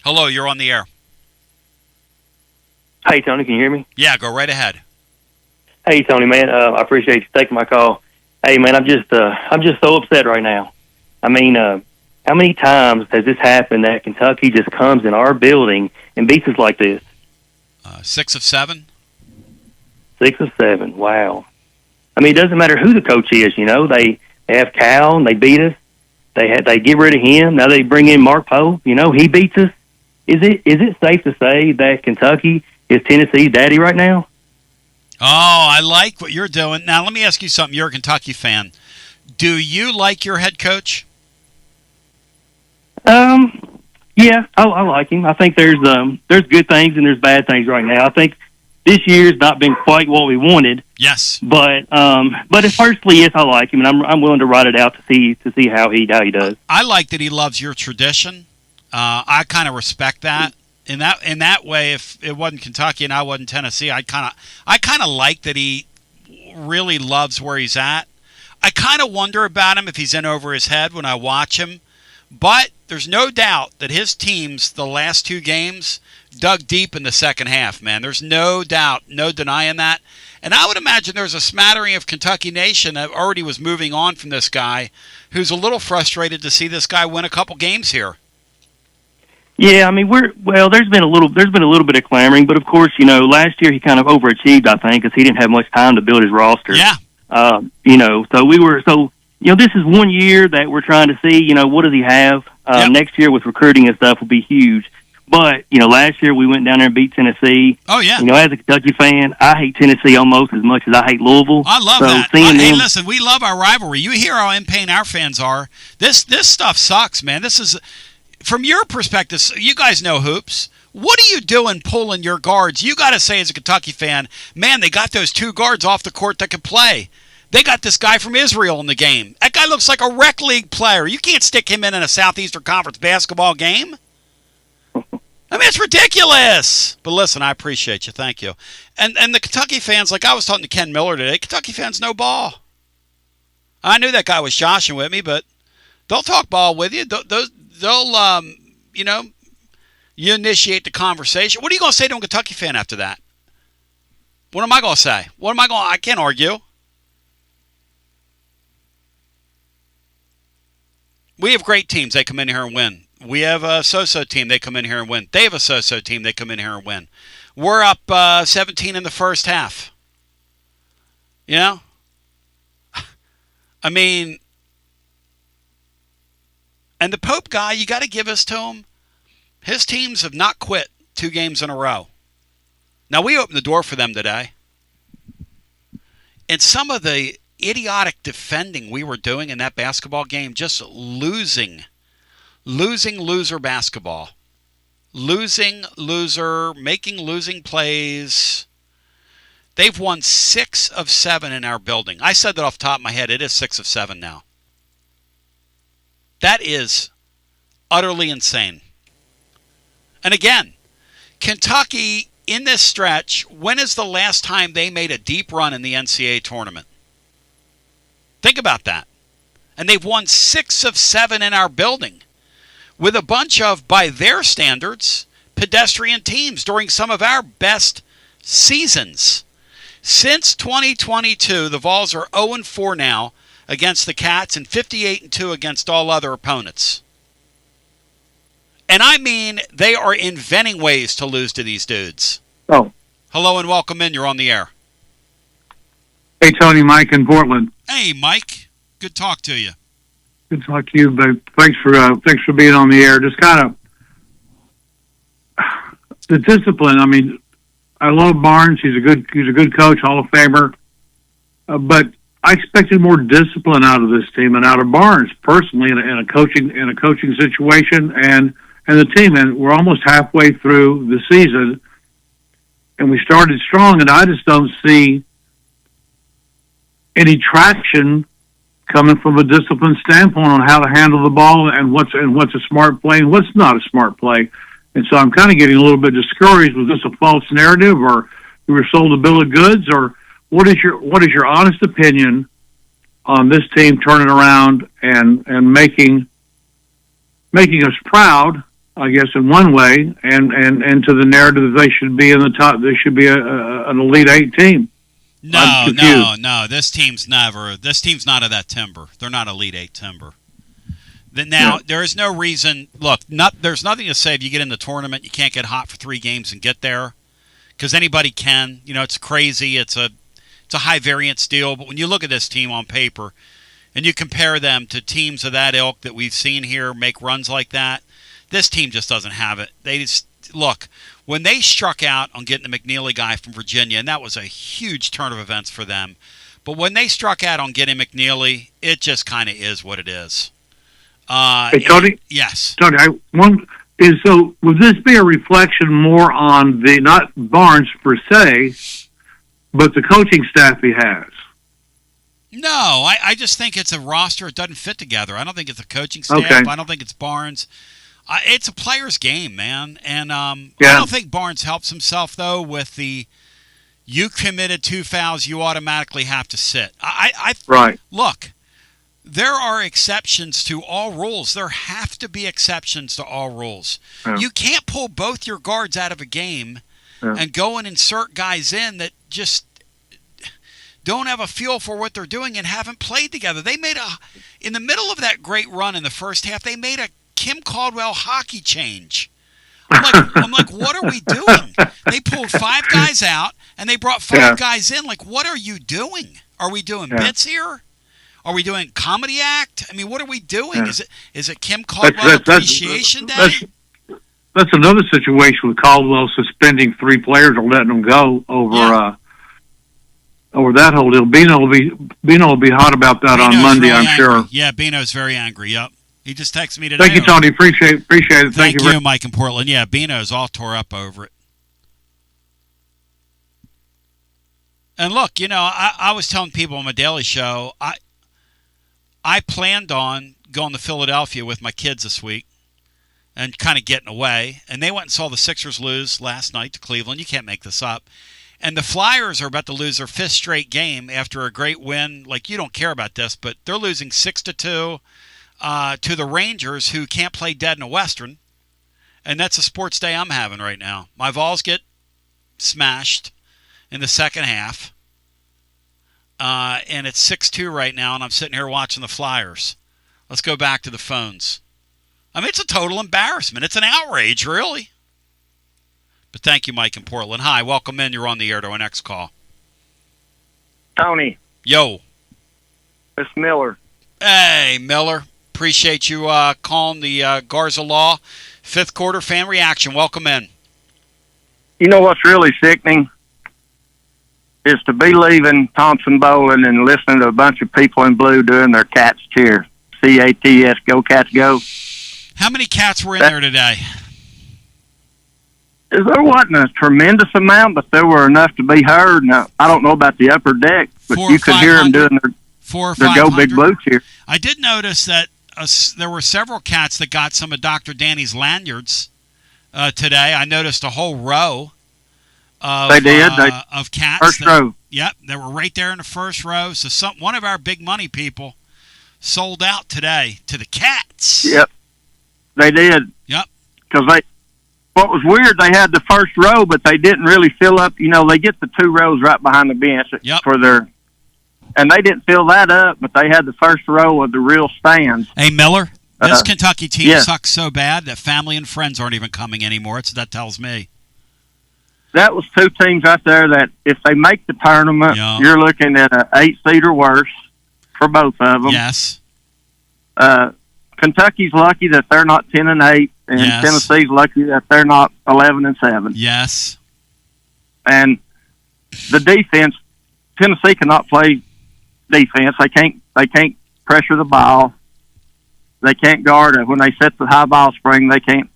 Hello, you're on the air. Hey, Tony, can you hear me? Yeah, go right ahead. Hey, Tony, man, I appreciate you taking my call. Hey, man, I'm just so upset right now. I mean, how many times has this happened that Kentucky just comes in our building and beats us like this? 6 of 7. 6 of 7. Wow. I mean, it doesn't matter who the coach is. You know, they have Cal and they beat us. They get rid of him. Now they bring in Mark Pope. You know, he beats us. Is it safe to say that Kentucky is Tennessee's daddy right now? Oh, I like what you're doing. Now, let me ask you something. You're a Kentucky fan. Do you like your head coach? Yeah, I like him. I think there's good things and there's bad things right now. I think this year's not been quite what we wanted. Yes. But firstly, yes, I like him, and I'm willing to ride it out to see how he does. I like that he loves your tradition. I kind of respect that. In that way, if it wasn't Kentucky and I wasn't Tennessee, I kind of like that he really loves where he's at. I kind of wonder about him if he's in over his head when I watch him. But there's no doubt that his teams, the last 2 games, dug deep in the second half, man. There's no doubt, no denying that. And I would imagine there's a smattering of Kentucky Nation that already was moving on from this guy, who's a little frustrated to see this guy win a couple games here. Yeah, I mean there's been a little bit of clamoring, but of course, you know, last year he kind of overachieved, I think, because he didn't have much time to build his roster. Yeah. You know, you know, this is one year that we're trying to see, you know, what does he have? Yep. Next year with recruiting and stuff will be huge. But, you know, last year we went down there and beat Tennessee. Oh, yeah. You know, as a Kentucky fan, I hate Tennessee almost as much as I hate Louisville. I love that. Hey, listen, we love our rivalry. You hear how in pain our fans are. This stuff sucks, man. This is, from your perspective, you guys know hoops. What are you doing pulling your guards? You got to say as a Kentucky fan, man, they got those 2 guards off the court that can play. They got this guy from Israel in the game. That guy looks like a rec league player. You can't stick him in a Southeastern Conference basketball game. I mean, it's ridiculous. But listen, I appreciate you. Thank you. And the Kentucky fans, like I was talking to Ken Miller today, Kentucky fans know ball. I knew that guy was joshing with me, but they'll talk ball with you. They'll you know, you initiate the conversation. What are you going to say to a Kentucky fan after that? What am I going to say? I can't argue. We have great teams. They come in here and win. We have a so-so team. They come in here and win. They have a so-so team. They come in here and win. We're up 17 in the first half. You know? I mean, and the Pope guy, you got to give us to him. His teams have not quit 2 games in a row. Now, we opened the door for them today. And some of the idiotic defending we were doing in that basketball game, just losing loser basketball. Losing loser, making losing plays. They've won 6 of 7 in our building. I said that off the top of my head. It is 6 of 7 now. That is utterly insane. And again, Kentucky, in this stretch, when is the last time they made a deep run in the NCAA tournament? Think about that. And they've won 6 of 7 in our building with a bunch of, by their standards, pedestrian teams during some of our best seasons. Since 2022, the Vols are 0-4 now against the Cats and 58-2 against all other opponents. And I mean, they are inventing ways to lose to these dudes. Oh. Hello and welcome in. You're on the air. Hey, Tony, Mike in Portland. Hey, Mike. Good talk to you. Good talk to you, but thanks for being on the air. Just kind of the discipline. I mean, I love Barnes. He's a good coach, Hall of Famer. But I expected more discipline out of this team and out of Barnes personally in a coaching situation and the team. And we're almost halfway through the season, and we started strong. And I just don't see any traction coming from a discipline standpoint on how to handle the ball and what's a smart play and what's not a smart play. And so I'm kind of getting a little bit discouraged. Was this a false narrative, or we were sold a bill of goods, or what is your honest opinion on this team turning around and making us proud, I guess, in one way, and to the narrative that they should be in the top, they should be an Elite Eight team? No. This team's not of that timber. They're not Elite Eight timber. Now, there is no reason. Look, there's nothing to say if you get in the tournament, you can't get hot for 3 games and get there, because anybody can. It's crazy. It's a high variance deal. But when you look at this team on paper, and you compare them to teams of that ilk that we've seen here make runs like that, this team just doesn't have it. They just look. When they struck out on getting the McNeely guy from Virginia, and that was a huge turn of events for them, but when they struck out on getting McNeely, it just kind of is what it is. Hey, Tony? Yes. Tony, would this be a reflection more on not Barnes per se, but the coaching staff he has? No, I just think it's a roster. It doesn't fit together. I don't think it's a coaching staff. Okay. I don't think it's Barnes. It's a player's game, man. And I don't think Barnes helps himself, though, with you committed 2 fouls, you automatically have to sit. Right. Look, there are exceptions to all rules. There have to be exceptions to all rules. Yeah. You can't pull both your guards out of a game and go and insert guys in that just don't have a feel for what they're doing and haven't played together. They made in the middle of that great run in the first half, they made a Kim Caldwell hockey change. I'm like, what are we doing? They pulled 5 guys out and they brought 5 guys in. Like, what are you doing? Are we doing bits here? Are we doing comedy act? I mean, what are we doing? Yeah. Is it Kim Caldwell Appreciation Day? That's another situation with Caldwell suspending 3 players or letting them go over that whole deal. Bino will be hot about that on Monday, really, I'm sure. Yeah, Bino's very angry. Yep. He just texted me today. Thank you, Tony. Appreciate it. Thank you, Mike in Portland. Yeah, Bino's all tore up over it. And look, I was telling people on my daily show, I planned on going to Philadelphia with my kids this week and kind of getting away. And they went and saw the Sixers lose last night to Cleveland. You can't make this up. And the Flyers are about to lose their 5th straight game after a great win. Like, you don't care about this, but they're losing 6-2 to the Rangers, who can't play dead in a Western. And that's a sports day I'm having right now. My Vols get smashed in the second half. And it's 6-2 right now, and I'm sitting here watching the Flyers. Let's go back to the phones. I mean, it's a total embarrassment. It's an outrage, really. But thank you, Mike in Portland. Hi, welcome in. You're on the air to our next call. Tony. Yo. It's Miller. Hey, Miller. Appreciate you calling the Garza Law 5th quarter fan reaction. Welcome in. You know what's really sickening? Is to be leaving Thompson Bowling and listening to a bunch of people in blue doing their Cats cheer. C-A-T-S, go Cats, go. How many Cats were in there today? There wasn't a tremendous amount, but there were enough to be heard. Now, I don't know about the upper deck, but you could hear them doing their Go Big Blue cheer. I did notice that there were several Cats that got some of Dr. Danny's lanyards today. I noticed a whole row of, of Cats. First row. Yep, they were right there in the first row. So one of our big money people sold out today to the Cats. Yep, they did. Yep. Because what was weird, they had the first row, but they didn't really fill up. They get the 2 rows right behind the bench for and they didn't fill that up, but they had the first row of the real stands. Hey, Miller, this Kentucky team sucks so bad that family and friends aren't even coming anymore. That tells me. That was 2 teams right there that if they make the tournament, you're looking at an 8 seed or worse for both of them. Yes. Kentucky's lucky that they're not 10-8, and Tennessee's lucky that they're not 11-7. Yes. And the defense, Tennessee cannot play defense. They can't pressure the ball. They can't guard it. When they set the high ball spring, they can't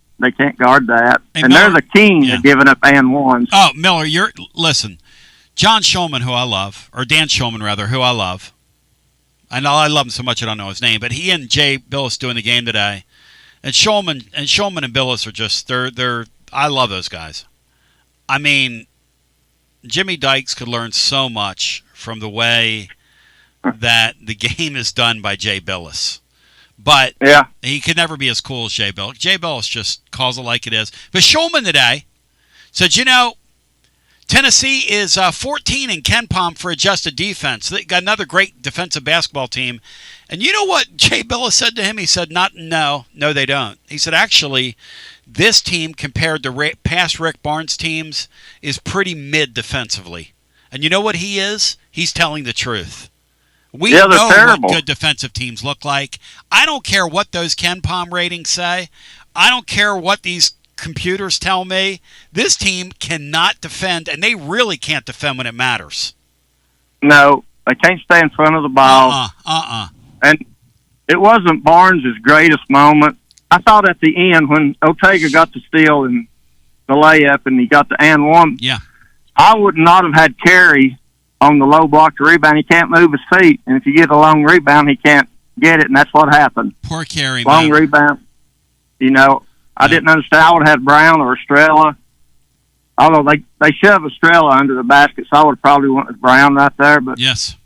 guard that. Hey, and Miller, they're the king of giving up and ones. Oh, Miller, listen. John Shulman, who I love, or Dan Shulman rather, who I love. I know I love him so much I don't know his name, but he and Jay Billis doing the game today. And Shulman and Billis are just they're I love those guys. I mean, Jimmy Dykes could learn so much from the way that the game is done by Jay Billis. But he could never be as cool as Jay Billis. Jay Billis just calls it like it is. But Shulman today said, Tennessee is 14 in Ken Palm for adjusted defense. They got another great defensive basketball team. And you know what Jay Billis said to him? He said, no, they don't. He said, actually, this team compared to past Rick Barnes teams is pretty mid defensively. And you know what he is? He's telling the truth. We know terrible. What good defensive teams look like. I don't care what those Ken Palm ratings say. I don't care what these computers tell me. This team cannot defend, and they really can't defend when it matters. No, they can't stay in front of the ball. And it wasn't Barnes' greatest moment. I thought at the end when Ortega got the steal and the layup and he got the and one, I would not have had Carey on the low block to rebound. He can't move his feet, and if you get a long rebound, he can't get it, and that's what happened. Poor Carey, long rebound. You know, I didn't understand. I would have had Brown or Estrella. Although they shove Estrella under the basket, so I would probably want Brown right there. But yes.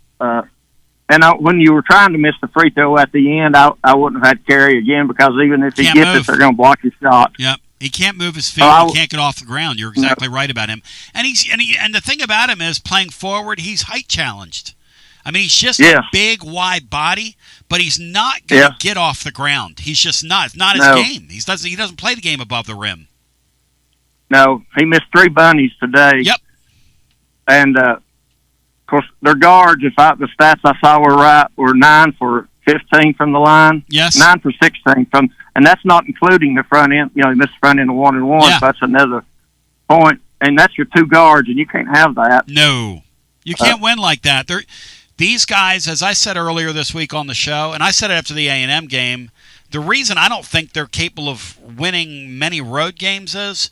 When you were trying to miss the free throw at the end, I wouldn't have had Carey again because even if he gets it, they're going to block his shot. Yep. He can't move his feet. He can't get off the ground. You're exactly right about him. And the thing about him is playing forward, he's height challenged. I mean, he's just a big, wide body, but he's not going to get off the ground. He's just not. It's not his game. He doesn't play the game above the rim. No, he missed 3 bunnies today. Yep. And of course, their guards. The stats I saw were right. Were 9 for 15 from the line. Yes. 9 for 16 from, and that's not including the front end. You know, he missed the front end of 1-and-1. So that's another point. And that's your 2 guards, and you can't have that. No, you can't win like that. These guys, as I said earlier this week on the show, and I said it after the A&M game, the reason I don't think they're capable of winning many road games is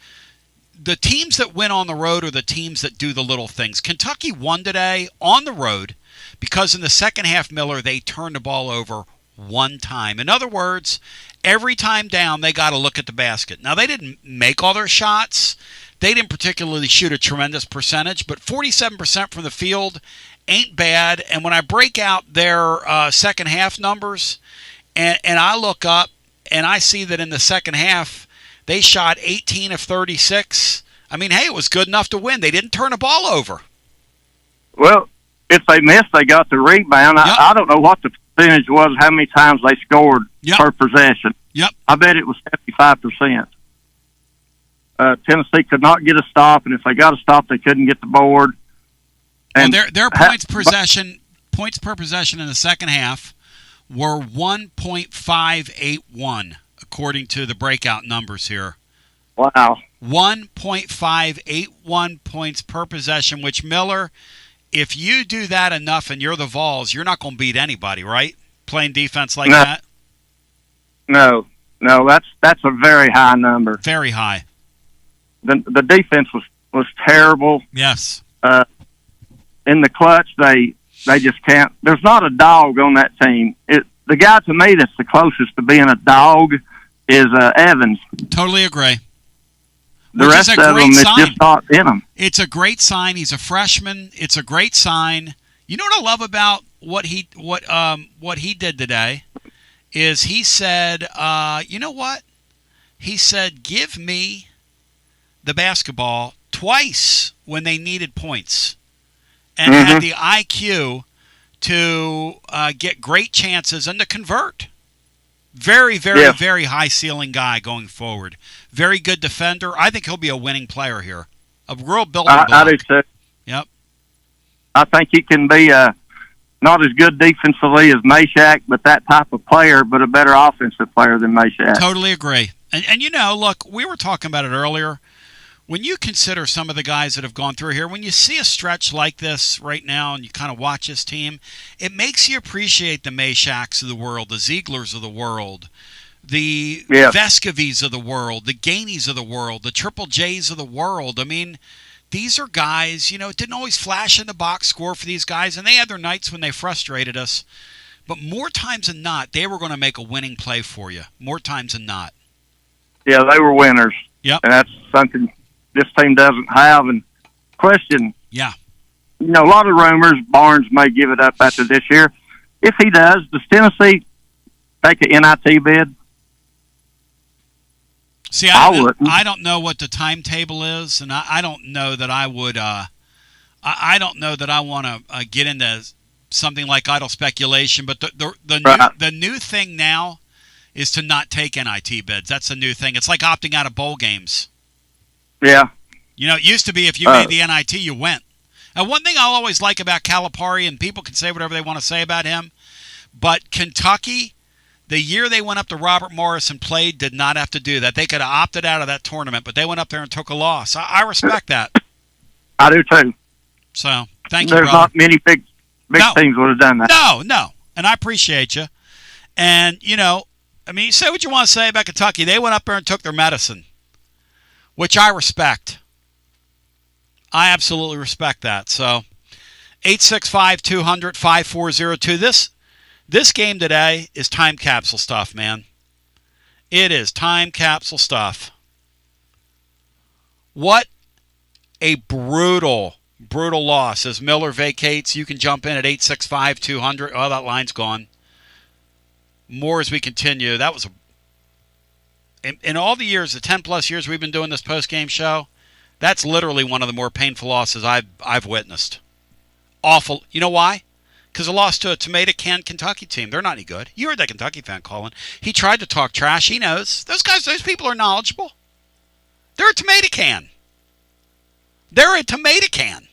the teams that win on the road are the teams that do the little things. Kentucky won today on the road because in the second half, Miller, they turned the ball over 1 time. In other words, every time down, they got to look at the basket. Now, they didn't make all their shots. They didn't particularly shoot a tremendous percentage, but 47% from the field ain't bad. And when I break out their second half numbers and I look up and I see that in the second half they shot 18 of 36, I mean, hey, it was good enough to win. They didn't turn the ball over. Well, if they missed, they got the rebound. Yep. I don't know what the percentage was, how many times they scored per possession. Yep. I bet it was 75%. Tennessee could not get a stop, and if they got a stop, they couldn't get the board. And their points per possession in the second half were 1.581, according to the breakout numbers here. Wow. 1.581 points per possession, which, Miller, if you do that enough and you're the Vols, you're not going to beat anybody, right? Playing defense like that? No, that's a very high number. Very high. The defense was terrible. Yes. In the clutch, they just can't. There's not a dog on that team. The guy to me that's the closest to being a dog is Evans. Totally agree. The rest of them is just not in them. It's a great sign. He's a freshman. It's a great sign. You know what I love about what he did today is he said, you know what? He said, give me the basketball twice when they needed points. And had the IQ to get great chances and to convert. Very, very, very high ceiling guy going forward. Very good defender. I think he'll be a winning player here. A real building block. I do too. Yep. I think he can be not as good defensively as Meshack, but that type of player, but a better offensive player than Meshack. Totally agree. And you know, look, we were talking about it earlier. When you consider some of the guys that have gone through here, when you see a stretch like this right now and you kind of watch this team, it makes you appreciate the Meshacks of the world, the Zieglers of the world, the Vescovies of the world, the Gainies of the world, the Triple J's of the world. I mean, these are guys, you know, it didn't always flash in the box score for these guys, and they had their nights when they frustrated us. But more times than not, they were going to make a winning play for you. More times than not. Yeah, they were winners. Yep. And that's something this team doesn't have. And question, yeah, you know, a lot of rumors Barnes may give it up after this year. If he does Tennessee take an NIT bid? See, I don't know what the timetable is, and I don't know that I would. I don't know that I want to get into something like idle speculation. But the new thing now is to not take NIT bids. That's a new thing. It's like opting out of bowl games. Yeah. You know, it used to be if you made the NIT, you went. And one thing I'll always like about Calipari, and people can say whatever they want to say about him, but Kentucky, the year they went up to Robert Morris and played, did not have to do that. They could have opted out of that tournament, but they went up there and took a loss. I respect that. I do too. So, thank you, There's brother. not many big teams would have done that. No. And I appreciate you. And, you know, I mean, say what you want to say about Kentucky. They went up there and took their medicine, which I respect. I absolutely respect that. So, 865-200-5402. This game today is time capsule stuff, man. It is time capsule stuff. What a brutal loss. As Miller vacates, you can jump in at 865-200. Oh, that line's gone. More as we continue. That was in all the years, the 10-plus years we've been doing this post-game show, that's literally one of the more painful losses I've witnessed. Awful. You know why? Because I lost to a tomato can Kentucky team. They're not any good. You heard that Kentucky fan calling. He tried to talk trash. He knows. Those people are knowledgeable. They're a tomato can. They're a tomato can.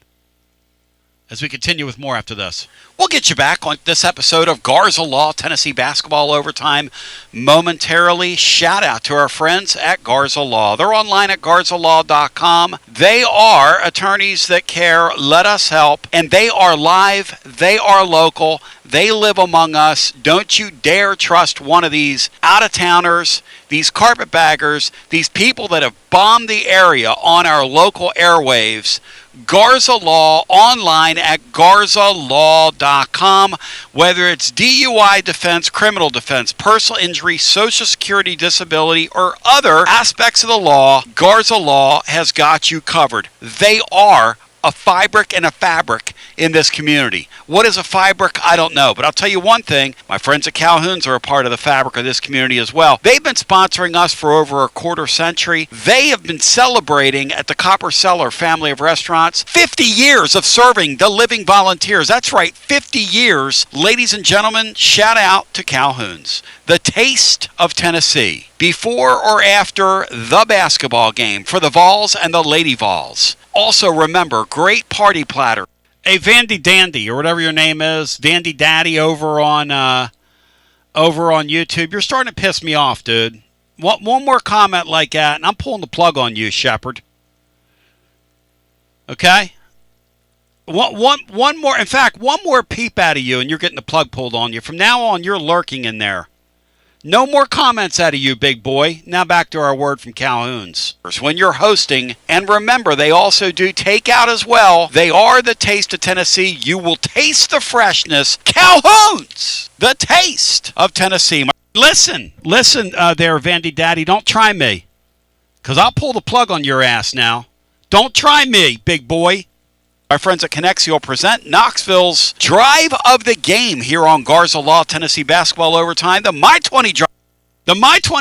As we continue with more after this. We'll get you back on this episode of Garza Law Tennessee Basketball Overtime momentarily. Shout out to our friends at Garza Law. They're online at garzalaw.com. They are attorneys that care. Let us help. And they are live. They are local. They live among us. Don't you dare trust one of these out-of-towners, these carpetbaggers, these people that have bombed the area on our local airwaves. Garza Law, online at garzalaw.com. Whether it's DUI defense, criminal defense, personal injury, Social Security disability, or other aspects of the law, Garza Law has got you covered. They are a fabric and a fabric in this community. What is a fabric? I don't know. But I'll tell you one thing. My friends at Calhoun's are a part of the fabric of this community as well. They've been sponsoring us for over a quarter century. They have been celebrating at the Copper Cellar family of restaurants 50 years of serving the living volunteers. That's right, 50 years. Ladies and gentlemen, shout out to Calhoun's. The taste of Tennessee. Before or after the basketball game for the Vols and the Lady Vols. Also remember, great party platter. Hey, Vandy Dandy, or whatever your name is, Dandy Daddy over on YouTube. You're starting to piss me off, dude. One more comment like that, and I'm pulling the plug on you, Shepard. Okay? One more. In fact, one more peep out of you, and you're getting the plug pulled on you. From now on, you're lurking in there. No more comments out of you, big boy. Now back to our word from Calhoun's. When you're hosting, and remember, they also do takeout as well. They are the taste of Tennessee. You will taste the freshness. Calhoun's, the taste of Tennessee. Listen there, Vandy Daddy. Don't try me, because I'll pull the plug on your ass now. Don't try me, big boy. Our friends at Connexio present Knoxville's Drive of the Game here on Garza Law Tennessee Basketball Overtime. The My 20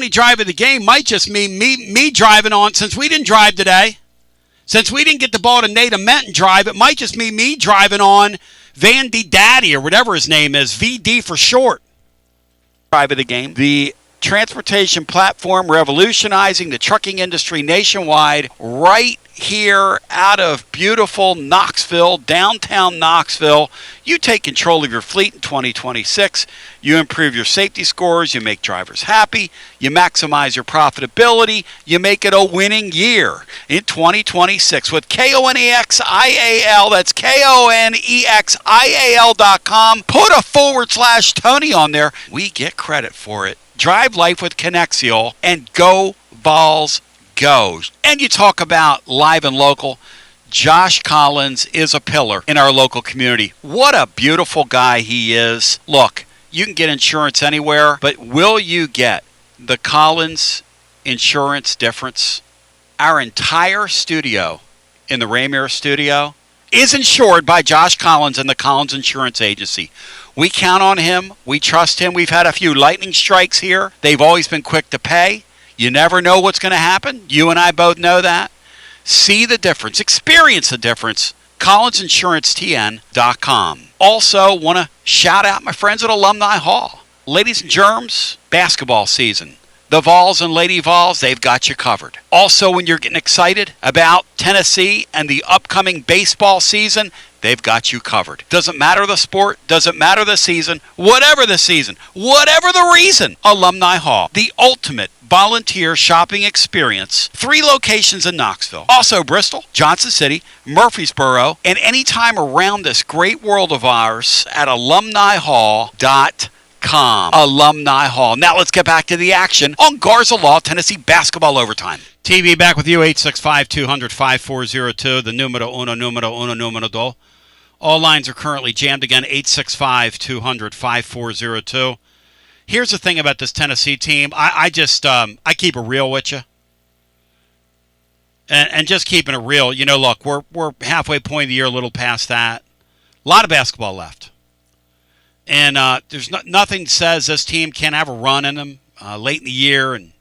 Drive of the Game might just mean me driving on, since we didn't drive today. Since we didn't get the ball to Nate Ament and drive, it might just mean me driving on Vandy Daddy, or whatever his name is, VD for short. Drive of the Game. The transportation platform revolutionizing the trucking industry nationwide, right here out of beautiful Knoxville, downtown Knoxville. You take control of your fleet in 2026. You improve your safety scores. You make drivers happy. You maximize your profitability. You make it a winning year in 2026 with KONEXIAL. That's KONEXIAL.com. Put a /Tony on there. We get credit for it. Drive life with Connexio, and go Vols go. And you talk about live and local. Josh Collins is a pillar in our local community. What a beautiful guy he is. Look, you can get insurance anywhere, but will you get the Collins insurance difference? Our entire studio in the Raymere studio is insured by Josh Collins and the Collins Insurance Agency. We count on him. We trust him. We've had a few lightning strikes here. They've always been quick to pay. You never know what's going to happen. You and I both know that. See the difference. Experience the difference. collinsinsuranceTN.com. Also, want to shout out my friends at Alumni Hall. Ladies and germs, basketball season. The Vols and Lady Vols, they've got you covered. Also, when you're getting excited about Tennessee and the upcoming baseball season, they've got you covered. Doesn't matter the sport, doesn't matter the season, whatever the reason. Alumni Hall, the ultimate volunteer shopping experience. 3 locations in Knoxville. Also Bristol, Johnson City, Murfreesboro, and anytime around this great world of ours at alumnihall.com. Alumni Hall. Now let's get back to the action on Garza Law, Tennessee basketball overtime. TV back with you, 865-200-5402, the numero dos. All lines are currently jammed again, 865-200-5402. Here's the thing about this Tennessee team. I keep it real with you. And just keeping it real, look, we're halfway point of the year, a little past that. A lot of basketball left. And there's nothing says this team can't have a run in them late in the year, and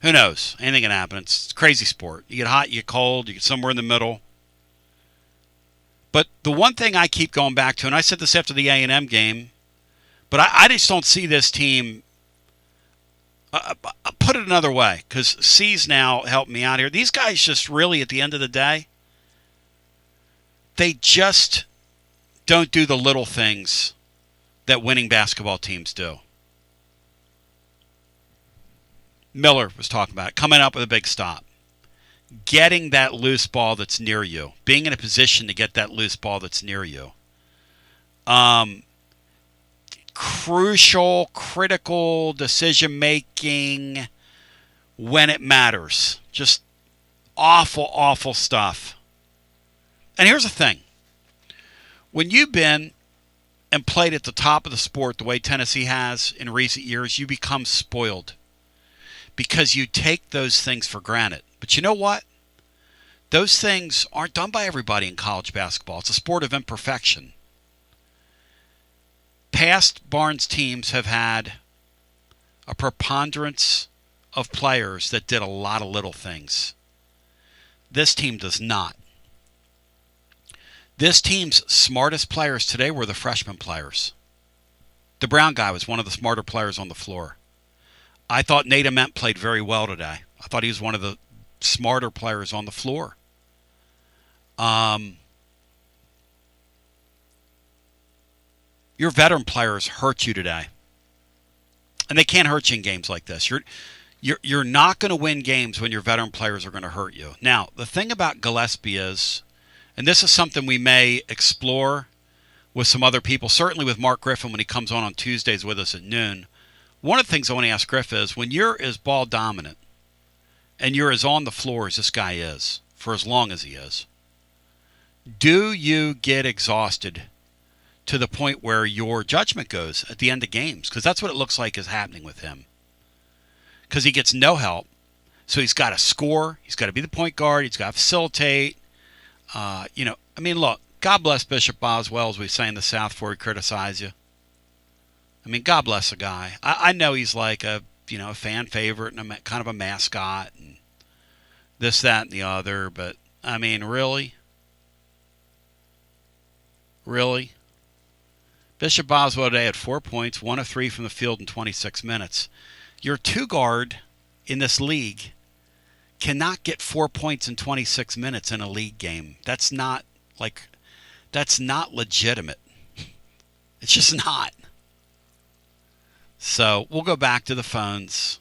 who knows? Anything can happen. It's a crazy sport. You get hot, you get cold, you get somewhere in the middle. But the one thing I keep going back to, and I said this after the A&M game, but I just don't see this team. I'll put it another way, because C's now helped me out here. These guys just really, at the end of the day, they just don't do the little things that winning basketball teams do. Miller was talking about it, coming up with a big stop. Getting that loose ball that's near you. Being in a position to get that loose ball that's near you. Crucial, critical decision-making when it matters. Just awful, awful stuff. And here's the thing. When you've been and played at the top of the sport the way Tennessee has in recent years, you become spoiled because you take those things for granted. But you know what? Those things aren't done by everybody in college basketball. It's a sport of imperfection. Past Barnes teams have had a preponderance of players that did a lot of little things. This team does not. This team's smartest players today were the freshman players. The Brown guy was one of the smarter players on the floor. I thought Nate Ament played very well today. I thought he was one of the smarter players on the floor. Your veteran players hurt you today. And they can't hurt you in games like this. You're not going to win games when your veteran players are going to hurt you. Now, the thing about Gillespie is, and this is something we may explore with some other people, certainly with Mark Griffin when he comes on Tuesdays with us at noon. One of the things I want to ask Griff is, when you're as ball dominant and you're as on the floor as this guy is, for as long as he is, do you get exhausted to the point where your judgment goes at the end of games? Because that's what it looks like is happening with him. Because he gets no help. So he's got to score. He's got to be the point guard. He's got to facilitate. Look, God bless Bishop Boswell, as we say in the South, before we criticize you. God bless the guy. I know he's like a fan favorite and kind of a mascot and this, that, and the other, but, really? Really? Bishop Boswell today had 4 points, 1 of 3 from the field in 26 minutes. Your two-guard in this league cannot get 4 points in 26 minutes in a league game. That's not legitimate. It's just not. So we'll go back to the phones.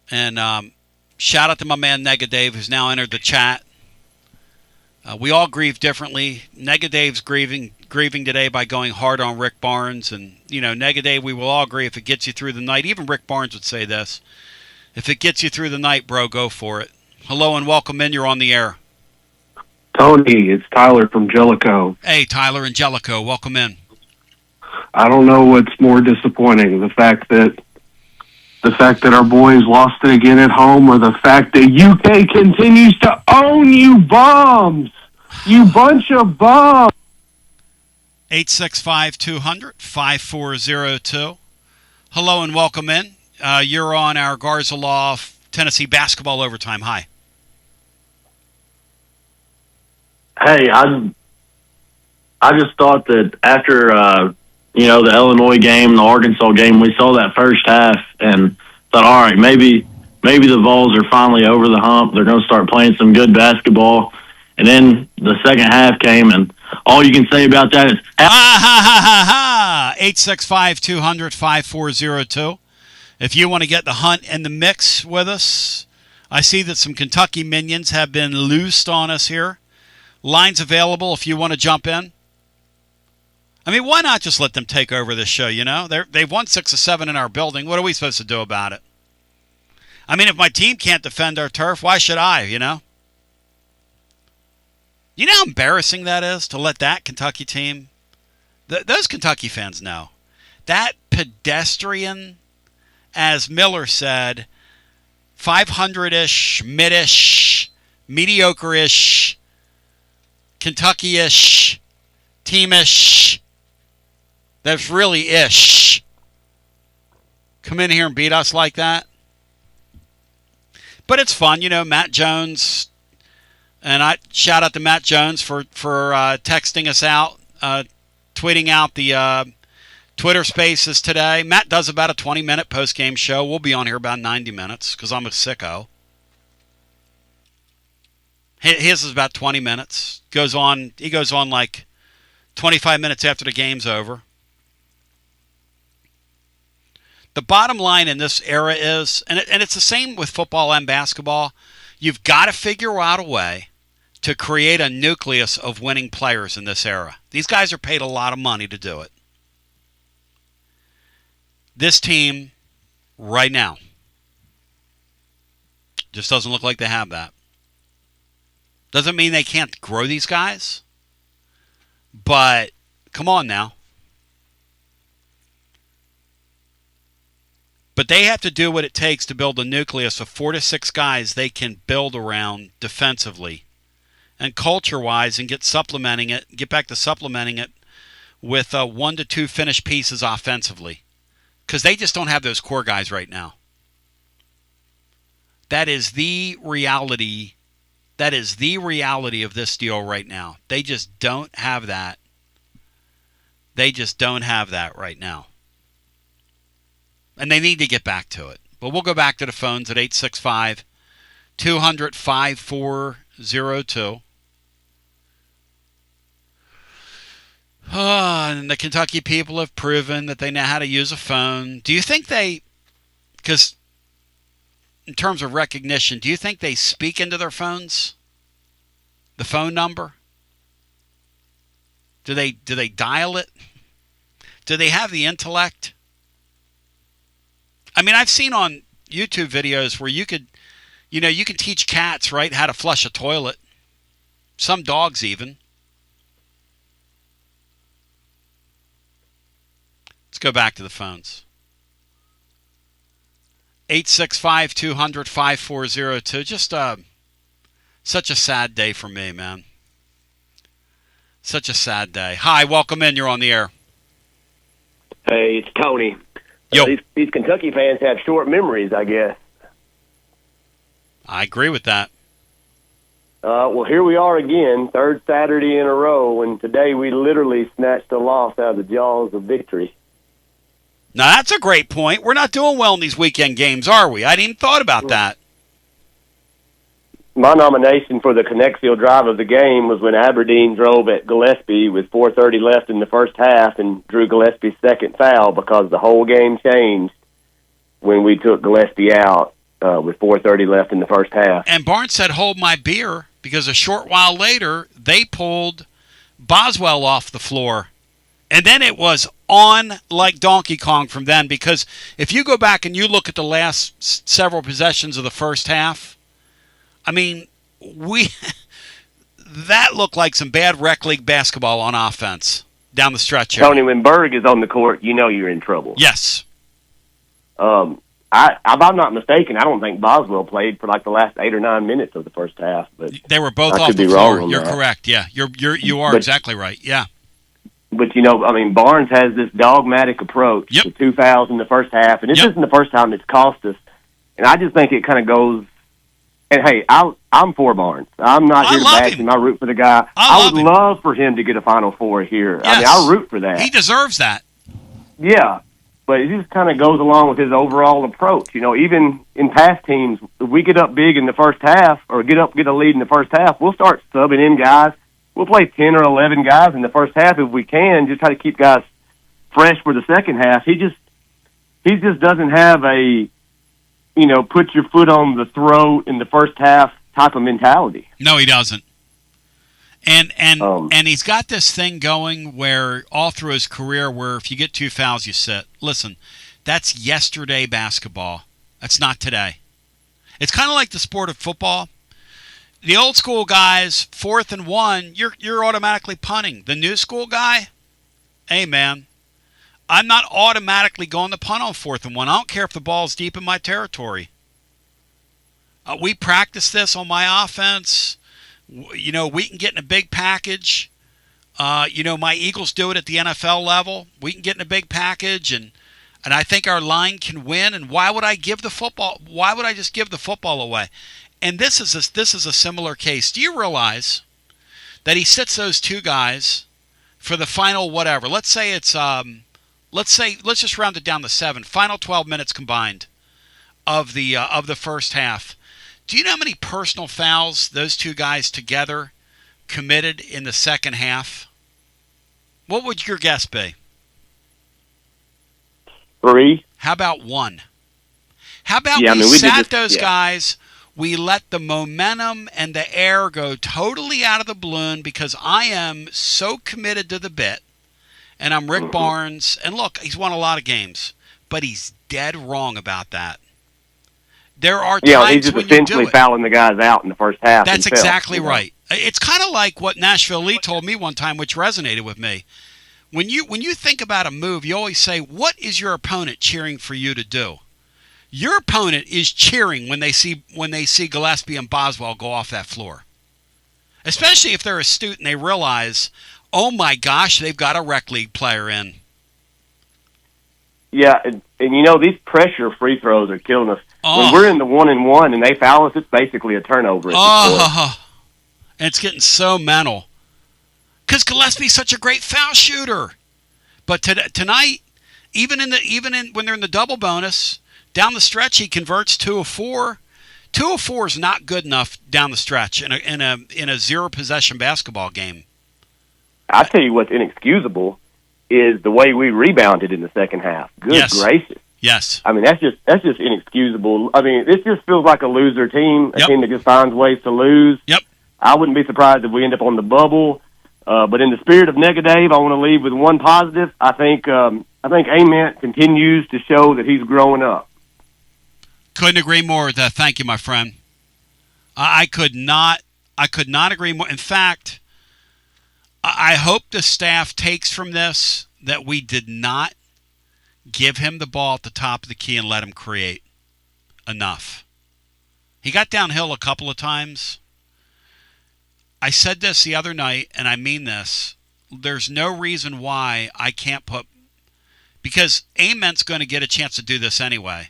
And shout out to my man Nega Dave, who's now entered the chat. We all grieve differently. Nega Dave's grieving today by going hard on Rick Barnes. And, Nega Dave, we will all agree if it gets you through the night. Even Rick Barnes would say this. If it gets you through the night, bro, go for it. Hello and welcome in. You're on the air. Tony, it's Tyler from Jellicoe. Hey, Tyler and Jellicoe. Welcome in. I don't know what's more disappointing, the fact that our boys lost it again at home, or the fact that UK continues to own you bums. You bunch of bums. 865-200-5402. Hello and welcome in. You're on our Garza Law Tennessee basketball overtime. Hi. Hey, I just thought that after the Illinois game, the Arkansas game, we saw that first half and thought, all right, maybe the Vols are finally over the hump. They're going to start playing some good basketball. And then the second half came, and all you can say about that is 865-200-5402. If you want to get the hunt and the mix with us, I see that some Kentucky minions have been loosed on us here. Lines available if you want to jump in. I mean, why not just let them take over this show, you know? They've won 6 or 7 in our building. What are we supposed to do about it? I mean, if my team can't defend our turf, why should I, you know? You know how embarrassing that is to let that Kentucky team... those Kentucky fans know. That pedestrian, as Miller said, 500-ish, mid-ish, mediocre-ish, Kentucky-ish, team-ish, that's really ish. Come in here and beat us like that. But it's fun, you know, Matt Jones... And I shout out to Matt Jones for texting us out, tweeting out the Twitter Spaces today. Matt does about a 20-minute post-game show. We'll be on here about 90 minutes because I'm a sicko. His is about 20 minutes. He goes on like 25 minutes after the game's over. The bottom line in this era is, and it's the same with football and basketball, you've got to figure out a way to create a nucleus of winning players in this era. These guys are paid a lot of money to do it. This team, right now, just doesn't look like they have that. Doesn't mean they can't grow these guys, but come on now. But they have to do what it takes to build a nucleus of 4 to 6 guys they can build around defensively and culture-wise and get back to supplementing it with 1 to 2 finished pieces offensively. Because they just don't have those core guys right now. That is the reality. That is the reality of this deal right now. They just don't have that. They just don't have that right now. And they need to get back to it. But we'll go back to the phones at 865-200-5402. And the Kentucky people have proven that they know how to use a phone. Do you think because in terms of recognition, do you think they speak into their phones? The phone number? Do they dial it? Do they have the intellect? I mean, I've seen on YouTube videos where you can teach cats, right, how to flush a toilet. Some dogs even. Let's go back to the phones. 865-200-5402. Just such a sad day for me, man. Such a sad day. Hi, welcome in. You're on the air. Hey, it's Tony. Yo. These Kentucky fans have short memories, I guess. I agree with that. Well, here we are again, third Saturday in a row, and today we literally snatched a loss out of the jaws of victory. Now, that's a great point. We're not doing well in these weekend games, are we? I hadn't even thought about that. My nomination for the Connexio drive of the game was when Aberdeen drove at Gillespie with 4:30 left in the first half and drew Gillespie's second foul because the whole game changed when we took Gillespie out with 4:30 left in the first half. And Barnes said, hold my beer, because a short while later, they pulled Boswell off the floor. And then it was on like Donkey Kong from then, because if you go back and you look at the last several possessions of the first half, I mean, that looked like some bad rec league basketball on offense down the stretch here. Tony, when Berg is on the court, you know you're in trouble. Yes. If I'm not mistaken, I don't think Boswell played for like the last 8 or 9 minutes of the first half. But they were both I off could the be floor. wrong on You're that. correct. Yeah, you are exactly right. Yeah. But, Barnes has this dogmatic approach to 2 fouls in the first half, and this isn't the first time it's cost us. And I just think it kind of goes. And hey, I'm for Barnes. I'm not here to bash him. I root for the guy. I would love for him to get a Final Four here. Yes. I root for that. He deserves that. Yeah, but it just kind of goes along with his overall approach. Even in past teams, if we get up big in the first half or get a lead in the first half, we'll start subbing in guys. We'll play 10 or 11 guys in the first half if we can, just try to keep guys fresh for the second half. He just doesn't have a, put your foot on the throat in the first half type of mentality. No, he doesn't. And he's got this thing going where all through his career where if you get 2 fouls, you sit. Listen, that's yesterday basketball. That's not today. It's kind of like the sport of football. The old school guys, 4th and 1, you're automatically punting. The new school guy, hey, man, I'm not automatically going to punt on 4th and 1. I don't care if the ball's deep in my territory. We practice this on my offense. We can get in a big package. My Eagles do it at the NFL level. We can get in a big package, and I think our line can win. And why would I give the football? Why would I just give the football away? And this is a similar case. Do you realize that he sits those 2 guys for the final whatever? Let's say it's let's just round it down to 7. Final 12 minutes combined of the first half. Do you know how many personal fouls those 2 guys together committed in the second half? What would your guess be? 3. How about 1? How about we sat those guys? We let the momentum and the air go totally out of the balloon because I am so committed to the bit. And I'm Rick Barnes. And look, he's won a lot of games. But he's dead wrong about that. There are times he's just when essentially you do it. fouling the guys out in the first half. That's exactly right. It's kind of like what Nashville Lee told me one time, which resonated with me. When you think about a move, you always say, what is your opponent cheering for you to do? Your opponent is cheering when they see Gillespie and Boswell go off that floor. Especially if they're astute and they realize, oh my gosh, they've got a rec league player in. Yeah, and these pressure free throws are killing us. Oh. When we're in the 1-and-1 and they foul us, it's basically a turnover. And it's getting so mental. Because Gillespie's such a great foul shooter. But tonight, even when they're in the double bonus, down the stretch he converts 2 of 4. 2 of 4 is not good enough down the stretch in a 0 possession basketball game. I tell you what's inexcusable is the way we rebounded in the second half. Good gracious. Yes. I mean, that's just inexcusable. I mean, this just feels like a loser team, a team that just finds ways to lose. Yep. I wouldn't be surprised if we end up on the bubble. But in the spirit of negative, I want to leave with one positive. I think Ament continues to show that he's growing up. Couldn't agree more with that. Thank you, my friend. I could not agree more. In fact, I hope the staff takes from this that we did not give him the ball at the top of the key and let him create enough. He got downhill a couple of times. I said this the other night, and I mean this. There's no reason why I can't because Ament's going to get a chance to do this anyway.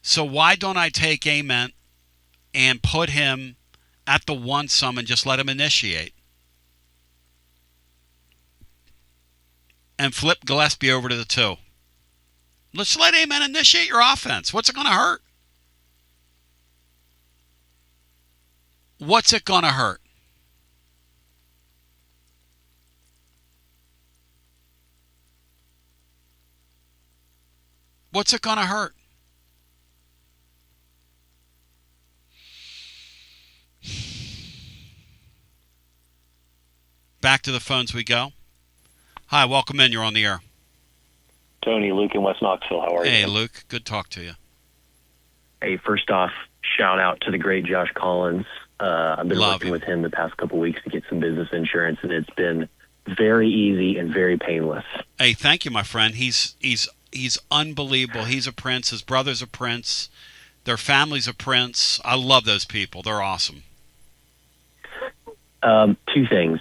So why don't I take Ament and put him at the 1 some and just let him initiate? And flip Gillespie over to the 2. Let's let Ament initiate your offense. What's it going to hurt? What's it going to hurt? What's it going to hurt? Back to the phones we go. Hi, welcome in. You're on the air. Tony, Luke in West Knoxville. How are you? Hey, Luke. Good to talk to you. Hey, first off, shout out to the great Josh Collins. I've been working with him the past couple weeks to get some business insurance, and it's been very easy and very painless. Hey, thank you, my friend. He's unbelievable. He's a prince. His brother's a prince. Their family's a prince. I love those people. They're awesome. 2 things.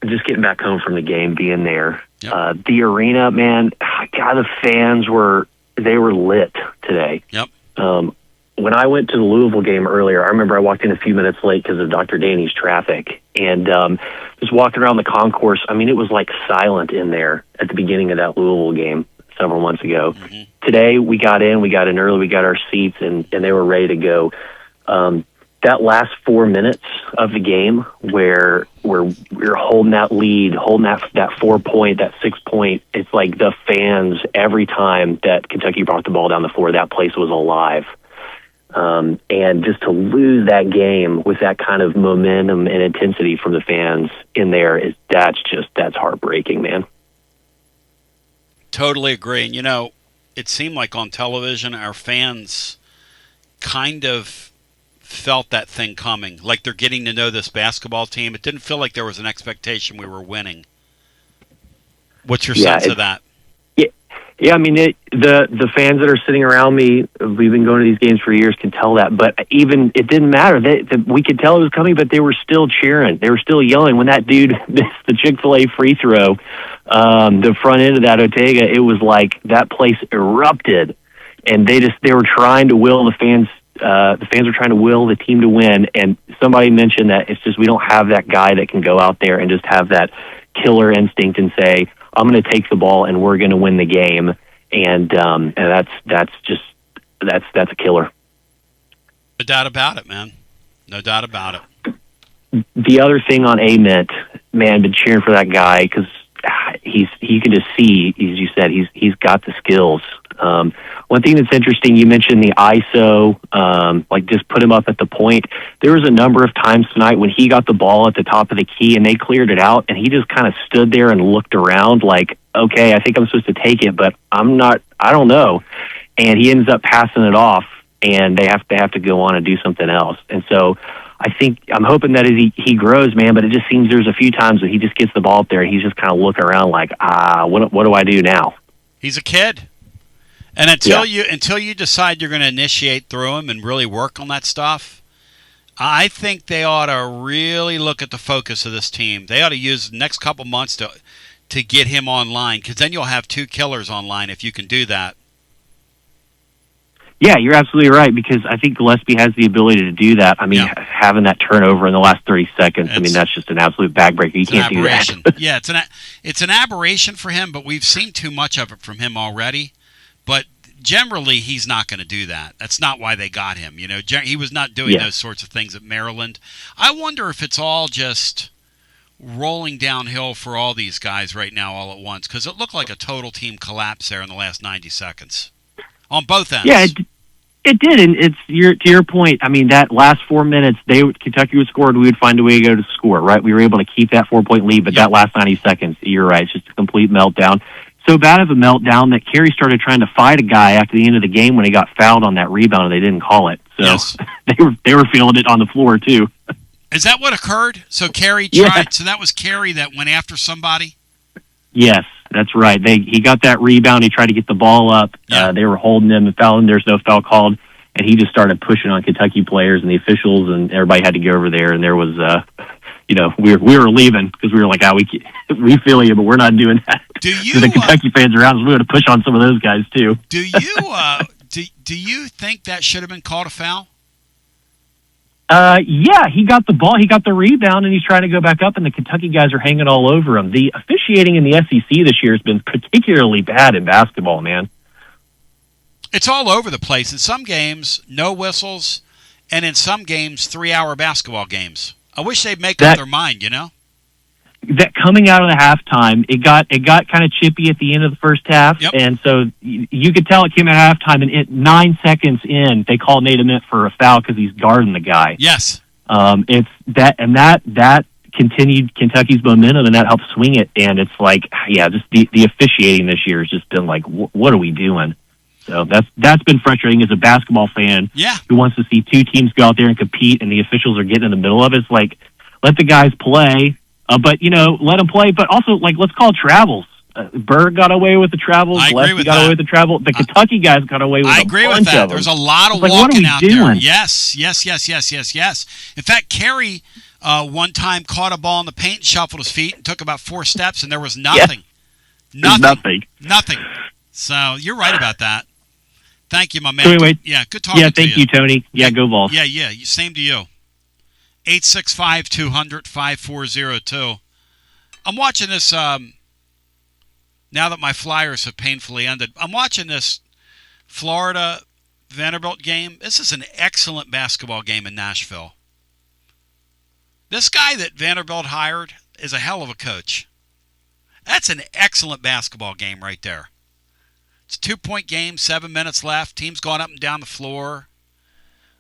just getting back home from the game, being there. Yep. The arena, man, God, the fans were lit today. Yep. When I went to the Louisville game earlier, I remember I walked in a few minutes late because of Dr. Danny's traffic, and just walking around the concourse. I mean, it was like silent in there at the beginning of that Louisville game several months ago. Mm-hmm. Today, we got in early, we got our seats, and they were ready to go. That last 4 minutes of the game where we're holding that lead, holding that 4 point, that 6 point, it's like the fans, every time that Kentucky brought the ball down the floor, that place was alive. And just to lose that game with that kind of momentum and intensity from the fans in there, that's heartbreaking, man. Totally agree. And, it seemed like on television, our fans kind of felt that thing coming, like they're getting to know this basketball team. It didn't feel like there was an expectation we were winning. What's your sense of that? Yeah, I mean, the fans that are sitting around me, we've been going to these games for years, can tell that. But even, it didn't matter. We could tell it was coming, but they were still cheering. They were still yelling. When that dude missed the Chick-fil-A free throw, the front end of that Ortega, it was like that place erupted. And they were trying to will the fans were trying to will the team to win. And somebody mentioned that it's just we don't have that guy that can go out there and just have that killer instinct and say, I'm going to take the ball and we're going to win the game, and that's a killer. No doubt about it, man. No doubt about it. The other thing on Ament, man, been cheering for that guy because you can just see, as you said, he's got the skills. One thing that's interesting, you mentioned the ISO, like just put him up at the point. There was a number of times tonight when he got the ball at the top of the key and they cleared it out, and he just kind of stood there and looked around like, okay, I think I'm supposed to take it, but I don't know. And he ends up passing it off, and they have to go on and do something else. And so I'm hoping that as he grows, man, but it just seems there's a few times that he just gets the ball up there and he's just kind of looking around like, what do I do now? He's a kid. And until you decide you're going to initiate through him and really work on that stuff, I think they ought to really look at the focus of this team. They ought to use the next couple months to get him online, because then you'll have two killers online if you can do that. Yeah, you're absolutely right, because I think Gillespie has the ability to do that. I mean, having that turnover in the last 30 seconds, that's just an absolute backbreaker. You can't do that. Yeah, it's an aberration for him, but we've seen too much of it from him already. But generally, he's not going to do that. That's not why they got him. He was not doing those sorts of things at Maryland. I wonder if it's all just rolling downhill for all these guys right now all at once, because it looked like a total team collapse there in the last 90 seconds on both ends. Yeah, it did, and it's to your point. I mean, that last 4 minutes, Kentucky would score, and we would find a way to go to score. Right, we were able to keep that 4-point lead, but that last 90 seconds, you're right, it's just a complete meltdown. So bad of a meltdown that Carey started trying to fight a guy after the end of the game when he got fouled on that rebound, and they didn't call it. So they were feeling it on the floor too. Is that what occurred? So Carey tried. So that was Carey that went after somebody. Yes, that's right. He got that rebound. He tried to get the ball up. They were holding him and fouling. There's no foul called, and he just started pushing on Kentucky players and the officials, and everybody had to go over there. And there was, we were leaving because we were like, we feel you, but we're not doing that. The Kentucky fans around us, we would have pushed on some of those guys too. Do you do you think that should have been called a foul? Yeah, he got the ball, he got the rebound, and he's trying to go back up, and the Kentucky guys are hanging all over him. The officiating in the SEC this year has been particularly bad in basketball, man. It's all over the place. In some games, no whistles, and in some games, 3-hour basketball games. I wish they'd make up their mind, That coming out of the halftime, it got kind of chippy at the end of the first half, and so you could tell it came at halftime. And 9 seconds in, they called Nate Ament for a foul because he's guarding the guy. Yes, it's that continued Kentucky's momentum, and that helped swing it. And it's like, just the officiating this year has just been like, what are we doing? So that's been frustrating as a basketball fan. Who wants to see two teams go out there and compete, and the officials are getting in the middle of it. It's like, let the guys play. But, let them play. But also, let's call travels. Berg got away with the travels. Gillespie got away with the travel. The Kentucky guys got away with a bunch of them. I agree with that. There's a lot of walking out there. Yes. In fact, Carey, One time caught a ball in the paint and shuffled his feet and took about 4 steps, and there was nothing. Yeah. Nothing. So you're right about that. Thank you, my man. So anyway, good talking to you. Yeah, thank you, Tony. Yeah, go Vols. Yeah. Same to you. 865-200-5402. I'm watching this, now that my Flyers have painfully ended, I'm watching this Florida-Vanderbilt game. This is an excellent basketball game in Nashville. This guy that Vanderbilt hired is a hell of a coach. That's an excellent basketball game right there. It's a 2-point game, 7 minutes left. Team's going up and down the floor.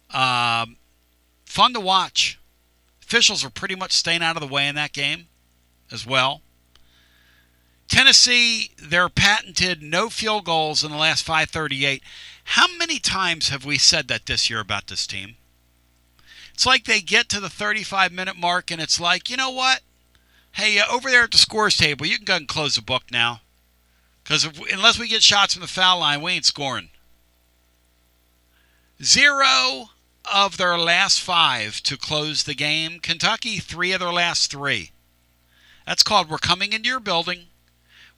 Fun to watch. Officials are pretty much staying out of the way in that game as well. Tennessee, their patented no field goals in the last 538. How many times have we said that this year about this team? It's like they get to the 35-minute mark and it's like, you know what? Hey, over there at the scores table, you can go and close the book now. Because unless we get shots from the foul line, we ain't scoring. 0 of their last 5 to close the game. Kentucky, 3 of their last 3. That's called we're coming into your building.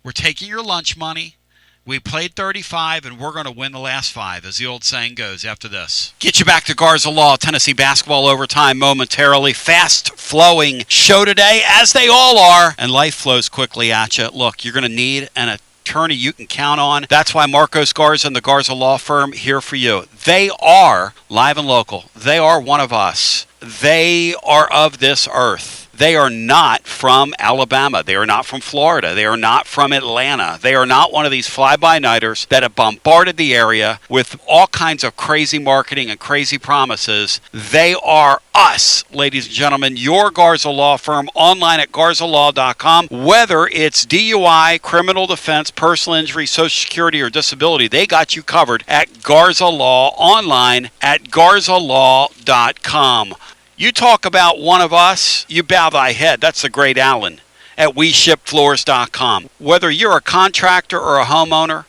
We're taking your lunch money. We played 35, and we're going to win the last 5, as the old saying goes after this. Get you back to Garza Law, Tennessee basketball overtime momentarily. Fast-flowing show today, as they all are, and life flows quickly at you. Look, you're going to need an attorney you can count on. That's why Marcos Garza and the Garza Law Firm here for you. They are live and local. They are one of us. They are of this earth. They are not from Alabama. They are not from Florida. They are not from Atlanta. They are not one of these fly-by-nighters that have bombarded the area with all kinds of crazy marketing and crazy promises. They are us, ladies and gentlemen, your Garza Law Firm, online at garzalaw.com. Whether it's DUI, criminal defense, personal injury, Social Security, or disability, they got you covered at Garza Law, online at garzalaw.com. You talk about one of us, you bow thy head. That's the great Allen at WeShipFloors.com. Whether you're a contractor or a homeowner,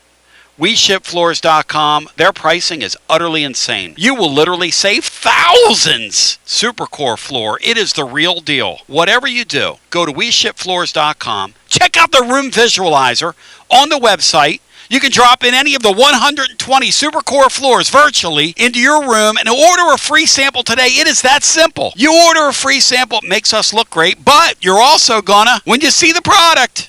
WeShipFloors.com, their pricing is utterly insane. You will literally save thousands. Supercore floor, it is the real deal. Whatever you do, go to WeShipFloors.com. Check out the room visualizer on the website. You can drop in any of the 120 Supercore floors virtually into your room and order a free sample today. It is that simple. You order a free sample, it makes us look great, but you're also gonna, when you see the product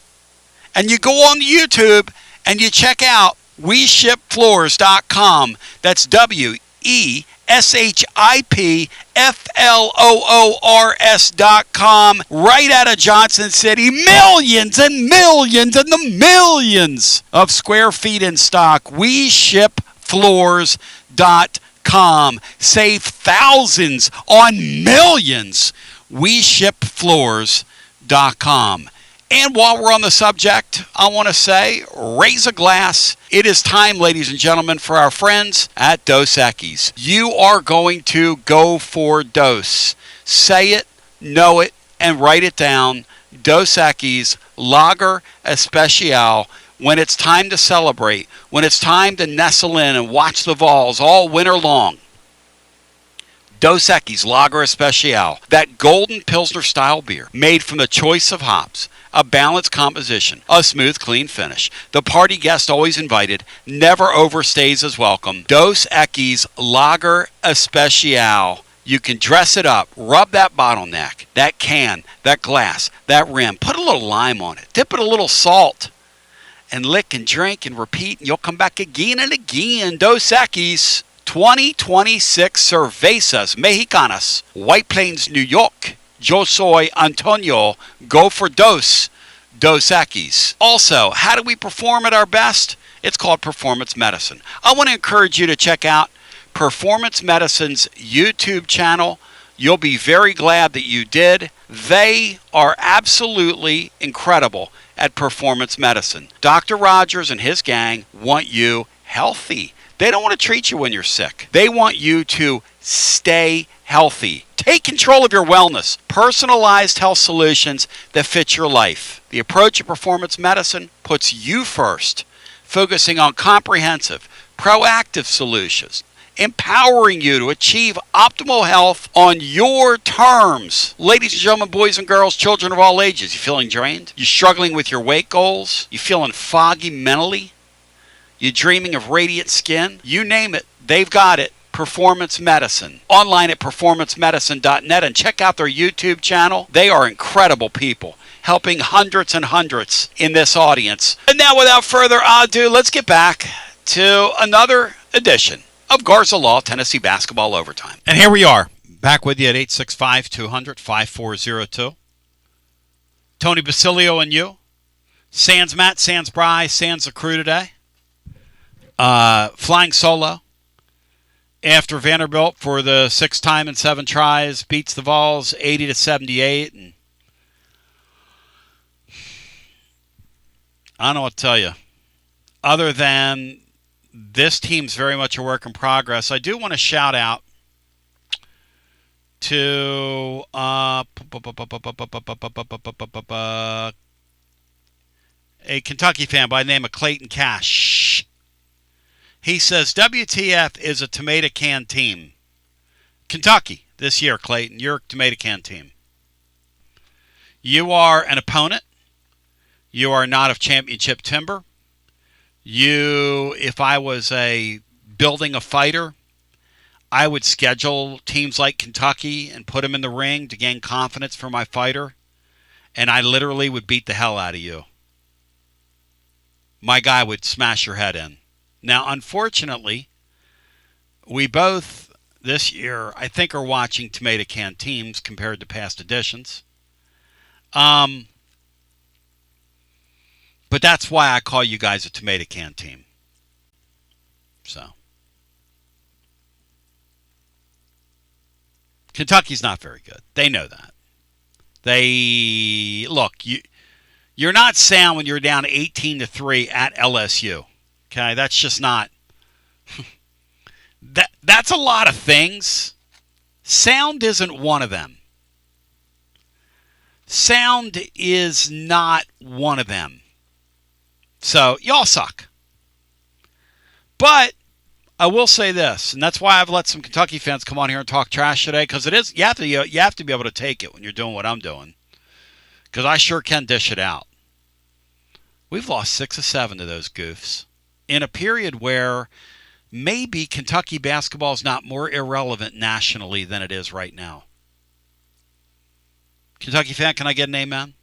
and you go on YouTube and you check out WeShipFloors.com, that's WeShipFloors.com, right out of Johnson City. Millions and millions and the millions of square feet in stock. WeShipFloors.com. Save thousands on millions. WeShipFloors.com. And while we're on the subject, I want to say, raise a glass. It is time, ladies and gentlemen, for our friends at Dos Equis. You are going to go for Dos. Say it, know it, and write it down. Dos Equis Lager Especial. When it's time to celebrate, when it's time to nestle in and watch the Vols all winter long. Dos Equis Lager Especial, that golden Pilsner style beer made from the choice of hops, a balanced composition, a smooth, clean finish. The party guest always invited, never overstays his welcome. Dos Equis Lager Especial. You can dress it up, rub that bottleneck, that can, that glass, that rim, put a little lime on it, dip it a little salt, and lick and drink and repeat, and you'll come back again and again. Dos Equis 2026 Cervezas Mexicanas, White Plains, New York. Yo soy Antonio. Go for Dos Equis. Also, how do we perform at our best? It's called Performance Medicine. I want to encourage you to check out Performance Medicine's YouTube channel. You'll be very glad that you did. They are absolutely incredible at Performance Medicine. Dr. Rogers and his gang want you healthy. They don't want to treat you when you're sick. They want you to stay healthy. Take control of your wellness. Personalized health solutions that fit your life. The approach of Performance Medicine puts you first, focusing on comprehensive, proactive solutions empowering you to achieve optimal health on your terms. Ladies and gentlemen, boys and girls, children of all ages, you feeling drained? You struggling with your weight goals? You feeling foggy mentally? You dreaming of radiant skin? You name it, they've got it. Performance Medicine. Online at performancemedicine.net, and check out their YouTube channel. They are incredible people, helping hundreds and hundreds in this audience. And now, without further ado, let's get back to another edition of Garza Law Tennessee Basketball Overtime. And here we are, back with you at 865-200-5402. Tony Basilio and you. Sans Matt, sans Bry, sans the crew today. Flying solo. After Vanderbilt, for the 6th time in 7 tries, beats the Vols 80-78. And I don't know what to tell you. Other than this team's very much a work in progress, I do want to shout out to a Kentucky fan by the name of Clayton Cash. He says, WTF is a tomato can team. Kentucky this year, Clayton, you're a tomato can team. You are an opponent. You are not of championship timber. You, if I was building a fighter, I would schedule teams like Kentucky and put them in the ring to gain confidence for my fighter, and I literally would beat the hell out of you. My guy would smash your head in. Now, unfortunately, we both this year, I think, are watching tomato can teams compared to past editions. But that's why I call you guys a tomato can team. So, Kentucky's not very good. They know that. You're not sound when you're down 18-3 at LSU. Okay, that's just not. That's a lot of things. Sound isn't one of them. Sound is not one of them. So, y'all suck. But I will say this, and that's why I've let some Kentucky fans come on here and talk trash today, because it is you have to be able to take it when you're doing what I'm doing, because I sure can dish it out. We've lost 6 of 7 to those goofs in a period where maybe Kentucky basketball is not more irrelevant nationally than it is right now. Kentucky fan, can I get an amen?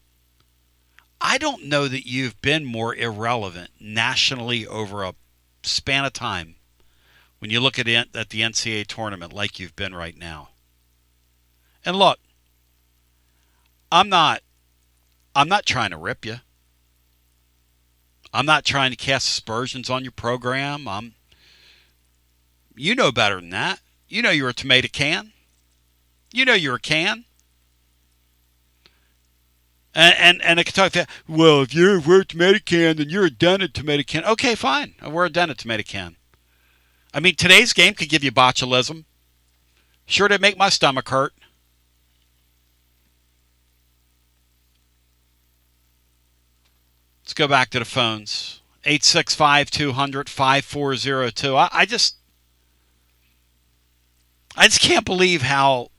I don't know that you've been more irrelevant nationally over a span of time when you look at the NCAA tournament like you've been right now. And look, I'm not trying to rip you. I'm not trying to cast aspersions on your program. You know better than that. You know you're a tomato can. You know you're a can. And a Kentucky fan, well, if we're a tomato can, then you're a dented tomato can. Okay, fine. We're a dented tomato can. I mean, today's game could give you botulism. Sure to make my stomach hurt. Let's go back to the phones. 865-200-5402. I just can't believe how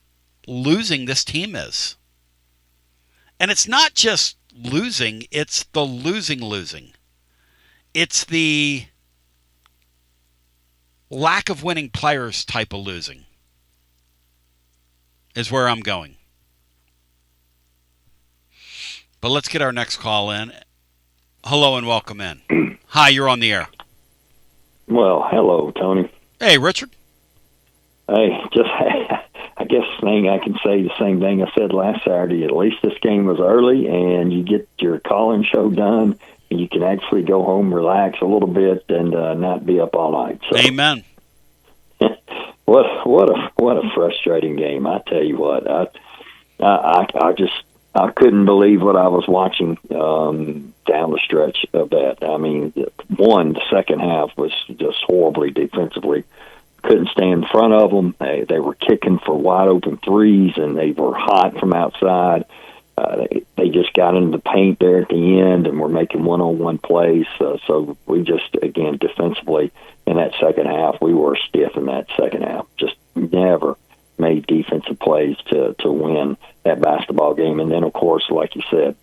losing this team is. And it's not just losing, it's the losing. It's the lack of winning players type of losing is where I'm going. But let's get our next call in. Hello and welcome in. Hi, you're on the air. Well, hello, Tony. Hey, Richard. Hey, I guess I can say the same thing I said last Saturday. At least this game was early, and you get your call-in show done, and you can actually go home, relax a little bit, and not be up all night. So, amen. What a frustrating game! I tell you what, I couldn't believe what I was watching down the stretch of that. I mean, the second half was just horribly defensively. Couldn't stay in front of them. They were kicking for wide open threes, and they were hot from outside. They just got into the paint there at the end and were making one-on-one plays. So we just, again, defensively in that second half, we were stiff in that second half. Just never made defensive plays to win that basketball game. And then, of course, like you said,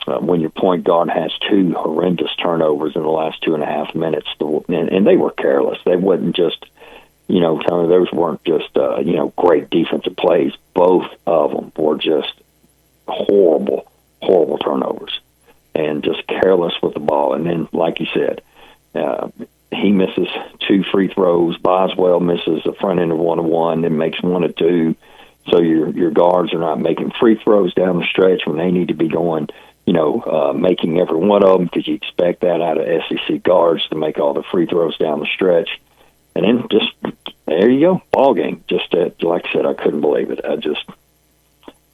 when your point guard has two horrendous turnovers in the last 2.5 minutes, and they were careless. They wasn't just, Tony, those weren't just, great defensive plays. Both of them were just horrible turnovers and just careless with the ball. And then, like you said, he misses 2 free throws. Boswell misses the front end of 1-1 and makes 1 or 2. So your guards are not making free throws down the stretch when they need to be going, making every one of them, because you expect that out of SEC guards to make all the free throws down the stretch. And then just, there you go, ball game. Just like I said, I couldn't believe it.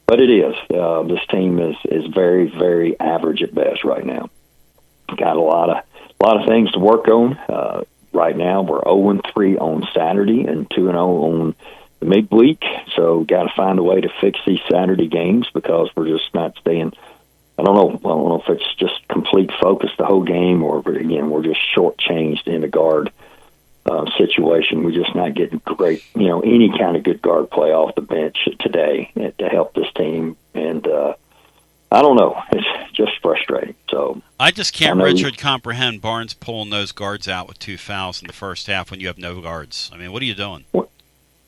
But it is. This team is very, very average at best right now. Got a lot of things to work on. Right now, we're 0-3 on Saturday and 2-0 on the midweek. So, got to find a way to fix these Saturday games because we're just not staying. I don't know if it's just complete focus the whole game, or again we're just shortchanged in the guard situation. We're just not getting great, any kind of good guard play off the bench today to help this team. And I don't know. It's just frustrating. So I just can't, Richard, comprehend Barnes pulling those guards out with 2 fouls in the first half when you have no guards. I mean, what are you doing?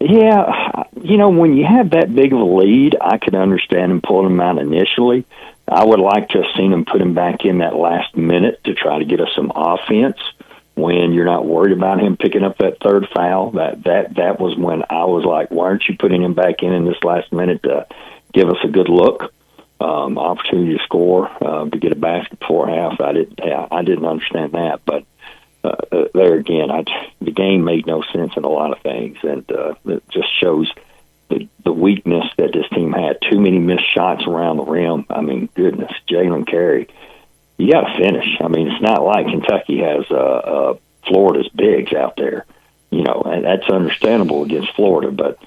Yeah, when you have that big of a lead, I could understand him pulling them out initially. I would like to have seen him put him back in that last minute to try to get us some offense when you're not worried about him picking up that third foul. That was when I was like, why aren't you putting him back in this last minute to give us a good look, opportunity to score, to get a basket before half? I didn't understand that, but there again, the game made no sense in a lot of things, and it just shows the weakness that this team had. Too many missed shots around the rim. I mean, goodness, Jalen Carey, you got to finish. I mean, it's not like Kentucky has Florida's bigs out there, and that's understandable against Florida, but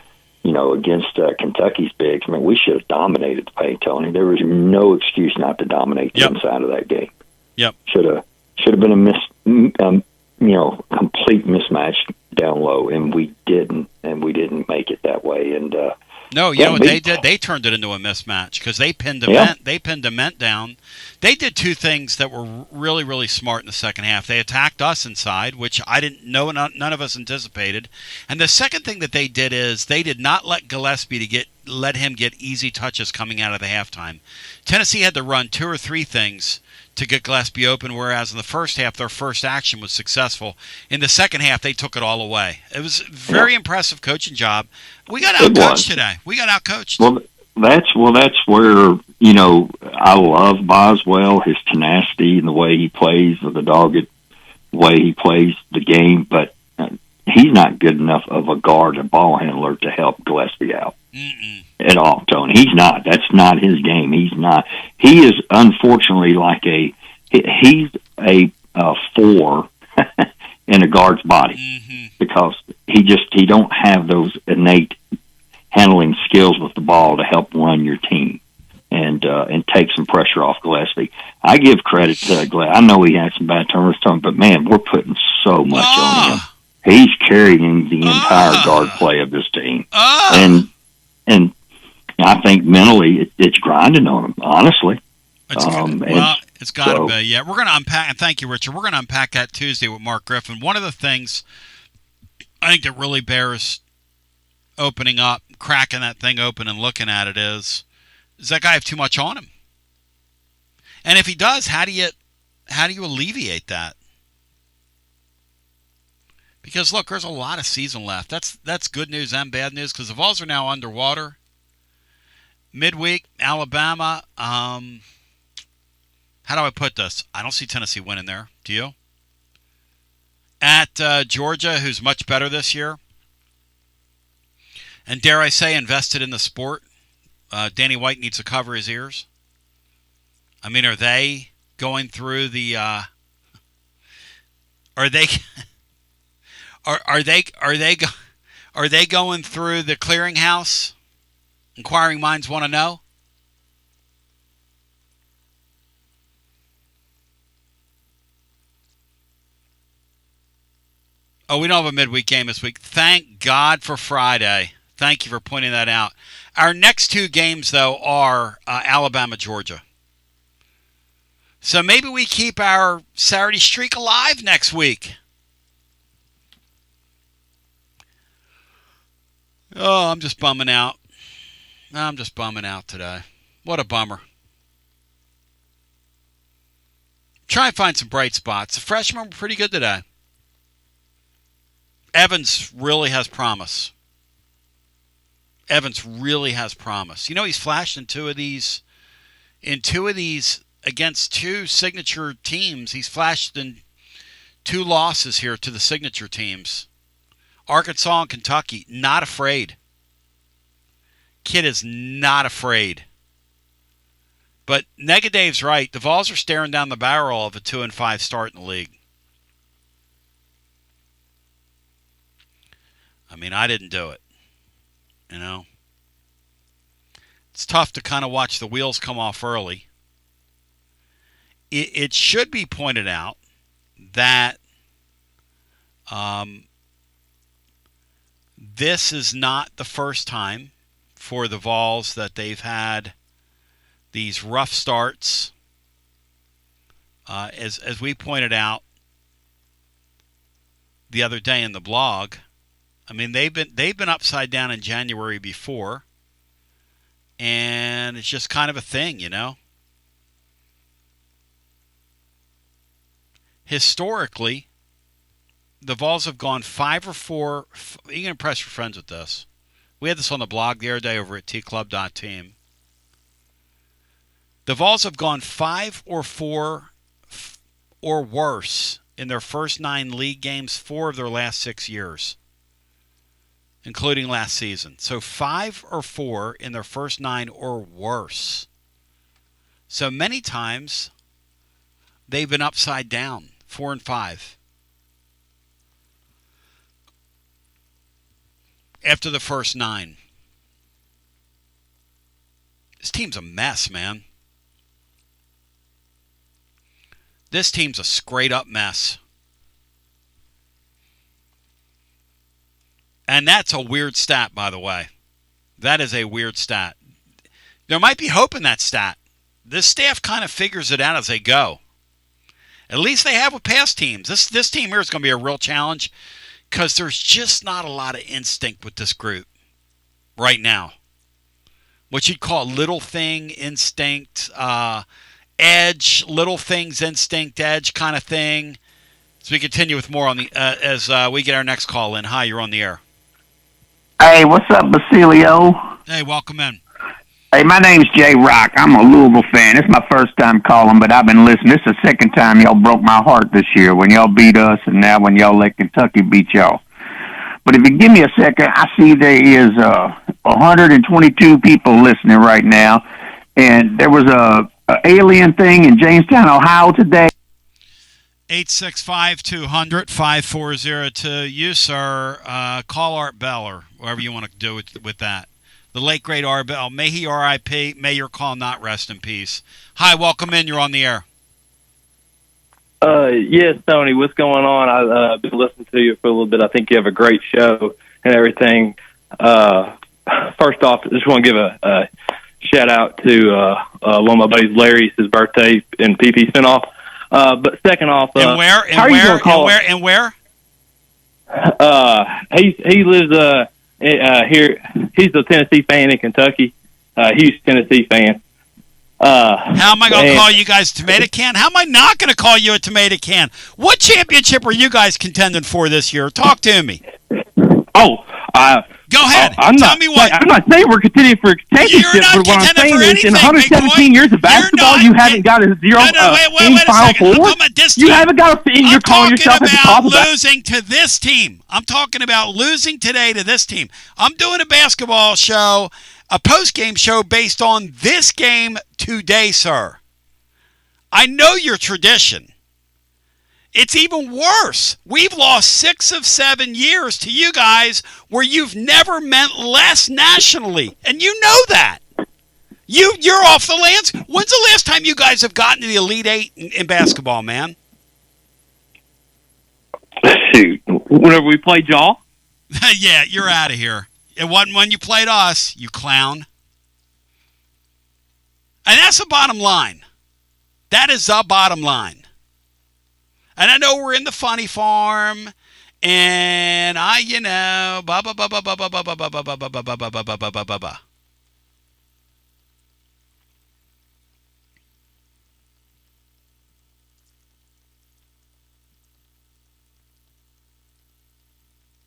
against Kentucky's bigs, I mean, we should have dominated the paint, Tony. There was no excuse not to dominate the inside of that game. Yep, should have been a complete mismatch down low, and we didn't make it that way. And no, what they did? They turned it into a mismatch because they pinned Dement down. They did 2 things that were really, really smart in the second half. They attacked us inside, which I didn't know, none of us anticipated. And the second thing that they did is they did not let Gillespie let him get easy touches coming out of the halftime. Tennessee had to run 2 or 3 things to get Gillespie open, whereas in the first half, their first action was successful. In the second half, they took it all away. It was a very impressive coaching job. We got outcoached today. We got outcoached. Well, that's where, I love Boswell, his tenacity and the way he plays, or the dogged way he plays the game, but he's not good enough of a guard, a ball handler to help Gillespie out. At all, Tony. He's not. That's not his game. He's not. He is unfortunately he's a 4 in a guard's body because he don't have those innate handling skills with the ball to help run your team and take some pressure off Gillespie. I give credit to Gillespie. I know he had some bad turnovers, but man, we're putting so much on him. He's carrying the entire guard play of this team, and I think mentally it's grinding on him, honestly. It's got to be. Yeah, we're going to unpack, and thank you, Richard. We're going to unpack that Tuesday with Mark Griffin. One of the things I think that really bears opening up, cracking that thing open and looking at it is that guy have too much on him? And if he does, how do you alleviate that? Because, look, there's a lot of season left. That's good news and bad news because the Vols are now underwater. Midweek, Alabama. How do I put this? I don't see Tennessee winning there. Do you? At Georgia, who's much better this year. And dare I say, invested in the sport. Danny White needs to cover his ears. I mean, are they going through the... Are they going through the clearinghouse? Inquiring minds want to know. Oh, we don't have a midweek game this week. Thank God for Friday. Thank you for pointing that out. Our next two games, though, are Alabama, Georgia. So maybe we keep our Saturday streak alive next week. Oh, I'm just bumming out. I'm just bumming out today. What a bummer. Try and find some bright spots. The freshmen were pretty good today. Evans really has promise. Evans really has promise. You know, he's flashed in two of these against two signature teams. He's flashed in two losses here to the signature teams. Arkansas and Kentucky, not afraid. Kid is not afraid. But Negadave's right. The Vols are staring down the barrel of a 2-5 start in the league. I mean, I didn't do it. You know? It's tough to kind of watch the wheels come off early. It should be pointed out that this is not the first time for the Vols that they've had these rough starts. As we pointed out the other day in the blog, I mean they've been upside down in January before, and it's just kind of a thing, you know. Historically, the Vols have gone 5 or 4. You can impress your friends with this. We had this on the blog the other day over at tclub.team. The Vols have gone 5 or 4 or worse in their first 9 league games, 4 of their last 6 years, including last season. So 5 or 4 in their first 9 or worse. So many times they've been upside down, 4 and 5. After the first 9. This team's a mess, man. This team's a straight-up mess. And that's a weird stat, by the way. That is a weird stat. There might be hope in that stat. This staff kind of figures it out as they go. At least they have with past teams. This team here is going to be a real challenge because there's just not a lot of instinct with this group right now. What you'd call little thing instinct, edge, little things instinct, edge kind of thing. So we continue with more on the as we get our next call in. Hi, you're on the air. Hey, what's up, Basilio? Hey, welcome in. Hey, my name's Jay Rock. I'm a Louisville fan. It's my first time calling, but I've been listening. This is the second time y'all broke my heart this year when y'all beat us and now when y'all let Kentucky beat y'all. But if you give me a second, I see there is 122 people listening right now, and there was a alien thing in Jamestown, Ohio today. 865-200-5402. You, sir, call Art Bell or whatever you want to do with that. The late, great Art Bell. May he R.I.P. May your call not rest in peace. Hi, welcome in. You're on the air. Yes, Tony, what's going on? I've been listening to you for a little bit. I think you have a great show and everything. First off, I just want to give a shout out to one of my buddies, Larry. It's his birthday in PP spinoff. But second off, and where? He lives here. He's a Tennessee fan in Kentucky. Huge Tennessee fan. How am I going to call you guys a tomato can? How am I not going to call you a tomato can? What championship are you guys contending for this year? Talk to me. Go ahead. Tell me what. I'm not saying we're contending for a championship, but what I'm saying is in 117 years of basketball, you haven't got a zero in Final Four. You haven't got a thing. You're calling yourself at the top of that. Losing to this team. I'm talking about losing today to this team. I'm doing a basketball show, a post-game show based on this game today, sir. I know your tradition. It's even worse. We've lost 6 of 7 years to you guys where you've never meant less nationally. And you know that. You're off the lands. When's the last time you guys have gotten to the Elite Eight in basketball, man? Shoot. Whenever we played y'all? Yeah, you're out of here. It wasn't when you played us, you clown. And that's the bottom line. That is the bottom line. And I know we're in the funny farm, and ba ba ba ba ba ba ba ba ba ba ba ba ba ba ba ba ba ba ba.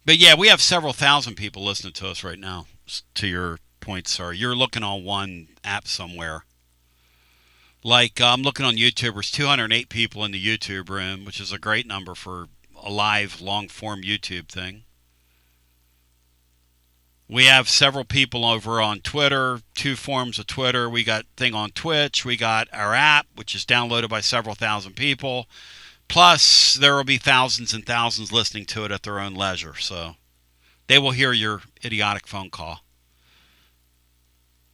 But yeah, we have several thousand people listening to us right now. To your point, sir, you're looking on one app somewhere. Like I'm looking on YouTube. There's 208 people in the YouTube room, which is a great number for a live, long-form YouTube thing. We have several people over on Twitter, 2 forms of Twitter. We got thing on Twitch. We got our app, which is downloaded by several thousand people. Plus, there will be thousands and thousands listening to it at their own leisure. So they will hear your idiotic phone call.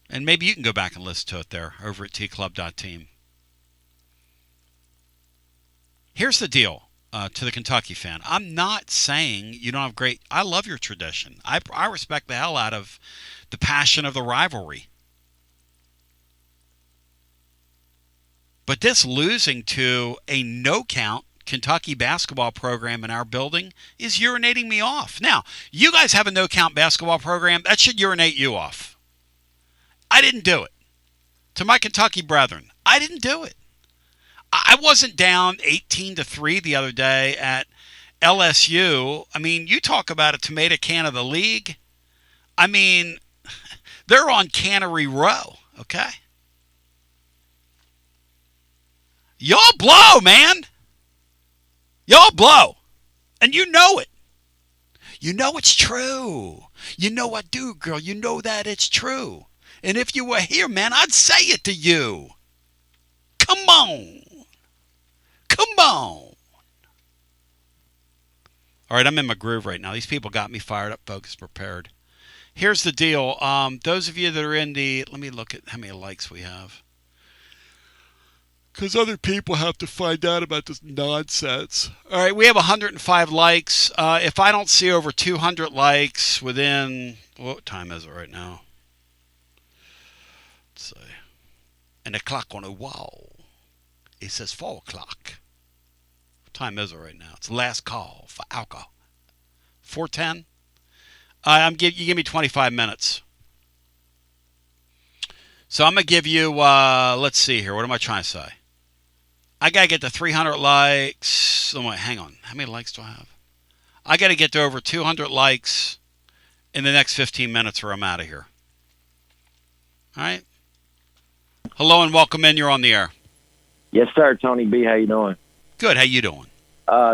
And maybe you can go back and listen to it there over at tclub.team. Here's the deal to the Kentucky fan. I'm not saying you don't have great... I love your tradition. I respect the hell out of the passion of the rivalry. But this losing to a no-count Kentucky basketball program in our building is urinating me off. Now, you guys have a no-count basketball program. That should urinate you off. I didn't do it. To my Kentucky brethren, I didn't do it. I wasn't down 18-3 the other day at LSU. I mean, you talk about a tomato can of the league. I mean, they're on Cannery Row, okay? Y'all blow, man. Y'all blow. And you know it. You know it's true. You know I do, girl. You know that it's true. And if you were here, man, I'd say it to you. Come on. Come on. All right, I'm in my groove right now. These people got me fired up, focused, prepared. Here's the deal. Those of you that are in the... Let me look at how many likes we have. Because other people have to find out about this nonsense. All right, we have 105 likes. If I don't see over 200 likes within... What time is it right now? Let's see. And the clock on the wall. It says 4 o'clock. What time is it right now? It's the last call for alcohol. 4:10? You give me 25 minutes. So I'm going to give you, let's see here. What am I trying to say? I got to get to 300 likes. Oh, wait, hang on. How many likes do I have? I got to get to over 200 likes in the next 15 minutes or I'm out of here. All right? Hello and welcome in. You're on the air. Yes, sir. Tony B. How you doing? Good. How you doing?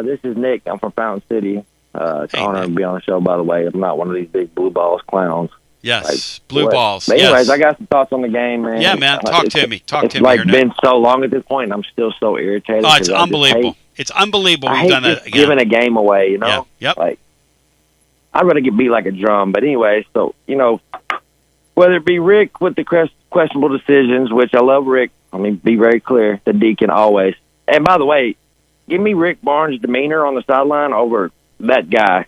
This is Nick. I'm from Fountain City. It's an honor to be on the show, by the way. I'm not one of these big blue balls clowns. Yes, blue balls. But anyways, yes. I got some thoughts on the game, man. Yeah, man. Talk to me. It's like been so long at this point, and I'm still so irritated. Oh, it's unbelievable. It's unbelievable I we've hate done that just again. giving a game away, you know? Yeah. Yep. Like, I'd rather get beat like a drum. But anyway, so, you know, whether it be Rick with the questionable decisions, which I love Rick. I mean, be very clear, the Deacon always. And by the way, give me Rick Barnes' demeanor on the sideline over that guy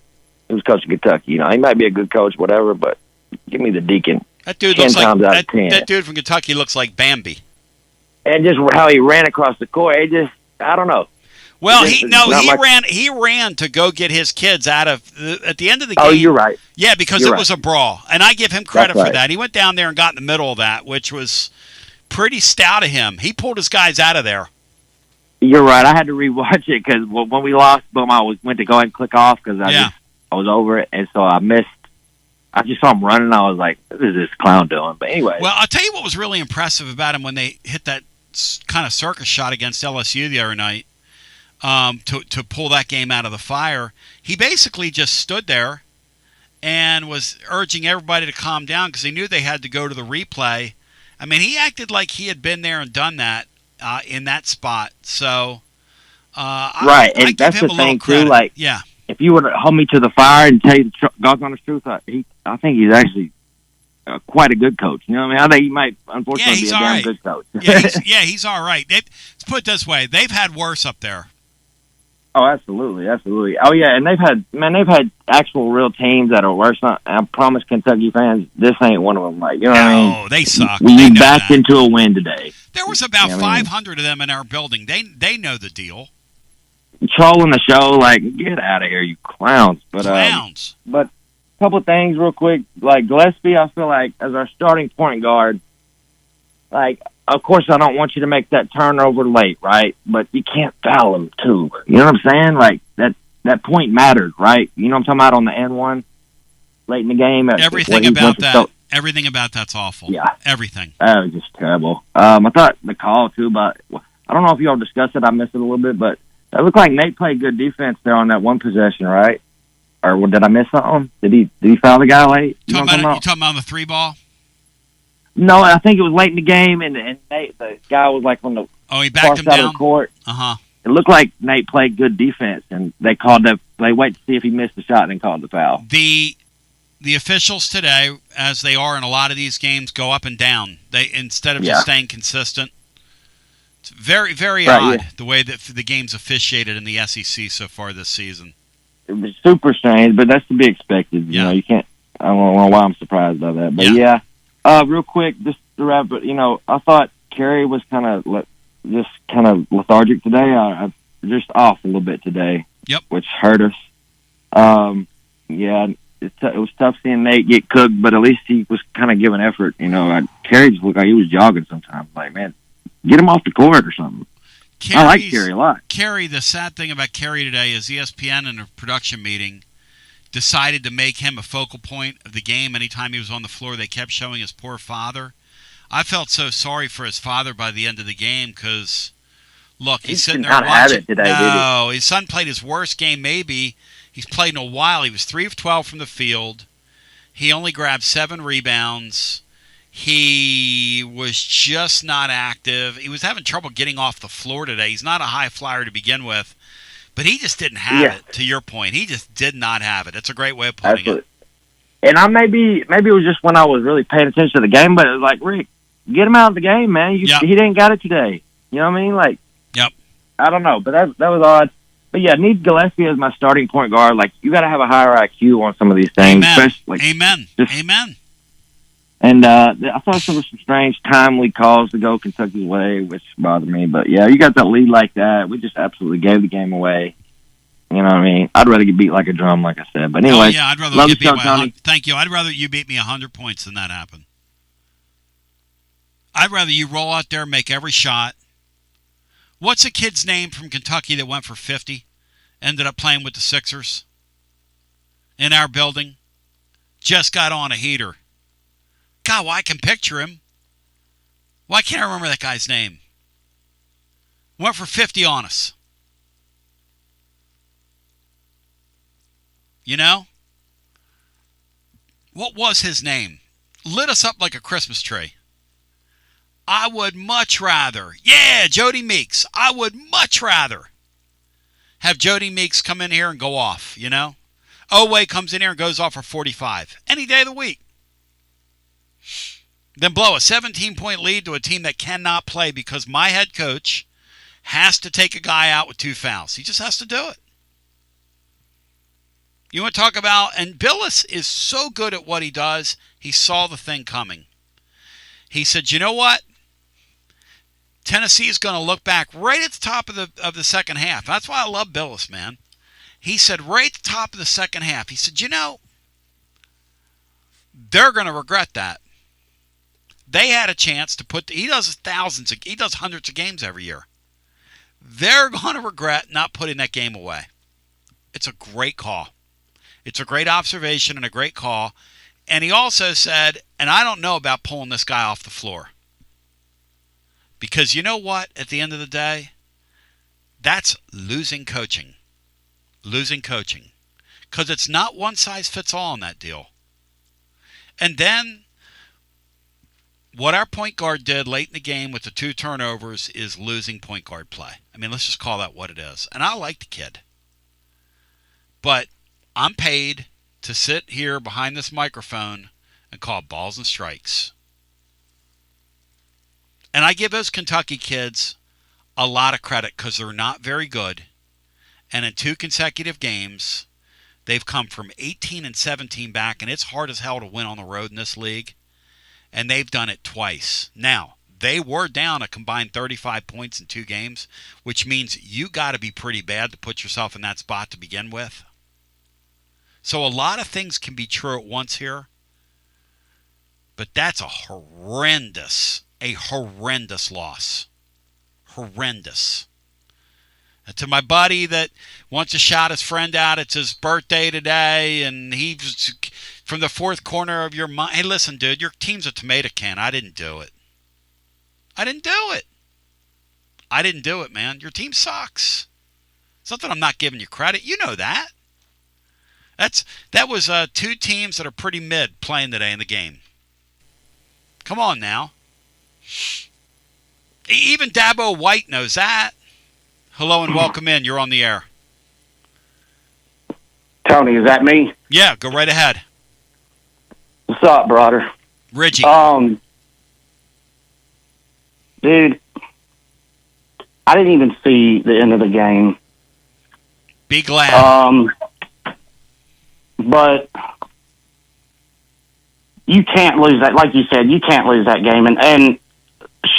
who's coaching Kentucky. You know, he might be a good coach, whatever, but give me the Deacon. That dude 10 looks like times out of 10. that dude from Kentucky looks like Bambi. And just how he ran across the court, I don't know. Well, he ran to go get his kids out of at the end of the game. Oh, you're right. Yeah, because You're it was a brawl, and I give him credit That's for that. He went down there and got in the middle of that, which was pretty stout of him. He pulled his guys out of there. You're right. I had to rewatch it because when we lost, boom, went to go ahead and click off because I was over it, and so I missed. I just saw him running, and I was like, "What is this clown doing?" But anyway. Well, I'll tell you what was really impressive about him when they hit that kind of circus shot against LSU the other night to pull that game out of the fire. He basically just stood there and was urging everybody to calm down because he knew they had to go to the replay. I mean, he acted like he had been there and done that in that spot. So, right, and that's the thing too. Like, yeah, if you were to hold me to the fire and tell you the God's truth, I think he's actually quite a good coach. You know what I mean? I think he might, unfortunately, be a damn good coach. He's all right. Let's put it this way: they've had worse up there. Oh, absolutely, absolutely. Oh yeah, and they've had actual real teams that are worse. I promise Kentucky fans, this ain't one of them. Like, you know what I mean? No, they suck. We backed into a win today. There was about 500 of them in our building. They know the deal. Trolling the show, like, get out of here, you clowns! But clowns. But a couple of things real quick. Like Gillespie, I feel like as our starting point guard, like, of course, I don't want you to make that turnover late, right? But you can't foul him too. You know what I'm saying? Like that point mattered, right? You know what I'm talking about on the N1 late in the game. Everything about that. Everything about that's awful. Yeah, everything. That was just terrible. I thought the call too, but I don't know if y'all discussed it. I missed it a little bit, but it looked like Nate played good defense there on that one possession, right? Or did I miss something? Did he foul the guy late? You talking about the 3 ball? No, I think it was late in the game, and Nate, the guy was like on the he backed him side down? of the court. Uh-huh. It looked like Nate played good defense, and they wait to see if he missed the shot and then called the foul. The officials today, as they are in a lot of these games, go up and down. They instead of just staying consistent. It's very, very odd the way that the game's officiated in the SEC so far this season. It was super strange, but that's to be expected. You know, you can't. I don't know why I'm surprised by that, but real quick, just to wrap it. You know, I thought Kerry was kind of lethargic today. I just off a little bit today. Yep, which hurt us. It was tough seeing Nate get cooked, but at least he was kind of giving effort. You know, Kerry just looked like he was jogging sometimes. Like, man, get him off the court or something. I like Kerry a lot. Kerry, the sad thing about Kerry today is ESPN in a production meeting decided to make him a focal point of the game. Anytime he was on the floor, they kept showing his poor father. I felt so sorry for his father by the end of the game because, look, he's sitting there watching. His son played his worst game maybe he's played in a while. He was 3 of 12 from the field. He only grabbed 7 rebounds. He was just not active. He was having trouble getting off the floor today. He's not a high flyer to begin with, but he just didn't have it, to your point. He just did not have it. That's a great way of putting it. And maybe it was just when I was really paying attention to the game, but it was like, Rick, get him out of the game, man. He didn't got it today. You know what I mean? Like, I don't know, but that was odd. But yeah, need Gillespie as my starting point guard. Like, you got to have a higher IQ on some of these things. Amen. Amen. And I thought there were some strange timely calls to go Kentucky's way, which bothered me. But yeah, you got that lead like that. We just absolutely gave the game away. You know what I mean? I'd rather get beat like a drum, like I said. But anyway, I'd rather get beat by 100. Thank you. I'd rather you beat me 100 points than that happen. I'd rather you roll out there, make every shot. What's a kid's name from Kentucky that went for 50, ended up playing with the Sixers in our building? Just got on a heater. God, well, I can picture him. Why can't I remember that guy's name? Went for 50 on us. You know? What was his name? Lit us up like a Christmas tree. I would much rather, Jody Meeks. I would much rather have Jody Meeks come in here and go off, you know? Oway comes in here and goes off for 45 any day of the week. Then blow a 17-point lead to a team that cannot play because my head coach has to take a guy out with 2 fouls. He just has to do it. You want to talk about, and Billis is so good at what he does, he saw the thing coming. He said, you know what? Tennessee is going to look back right at the top of the second half. That's why I love Billis, man. He said right at the top of the second half, he said, you know, they're going to regret that. They had a chance to put, he does hundreds of games every year. They're going to regret not putting that game away. It's a great call. It's a great observation and a great call. And he also said, and I don't know about pulling this guy off the floor. Because you know what? At the end of the day, that's losing coaching. Losing coaching. Because it's not one size fits all in that deal. And then what our point guard did late in the game with the 2 turnovers is losing point guard play. I mean, let's just call that what it is. And I like the kid. But I'm paid to sit here behind this microphone and call balls and strikes. And I give those Kentucky kids a lot of credit because they're not very good. And in 2 consecutive games, they've come from 18 and 17 back, and it's hard as hell to win on the road in this league. And they've done it twice. Now, they were down a combined 35 points in 2 games, which means you got to be pretty bad to put yourself in that spot to begin with. So a lot of things can be true at once here. But that's a horrendous loss. Horrendous. And to my buddy that wants to shout his friend out, it's his birthday today, and he's from the fourth corner of your mind. Hey, listen, dude, your team's a tomato can. I didn't do it. I didn't do it, man. Your team sucks. It's not that I'm not giving you credit. You know that. That was 2 teams that are pretty mid playing today in the game. Come on now. Even Dabo White knows that. Hello and welcome in. You're on the air. Tony, is that me? Yeah, go right ahead. What's up, brother? Reggie. Dude, I didn't even see the end of the game. Be glad. But you can't lose that. Like you said, you can't lose that game. And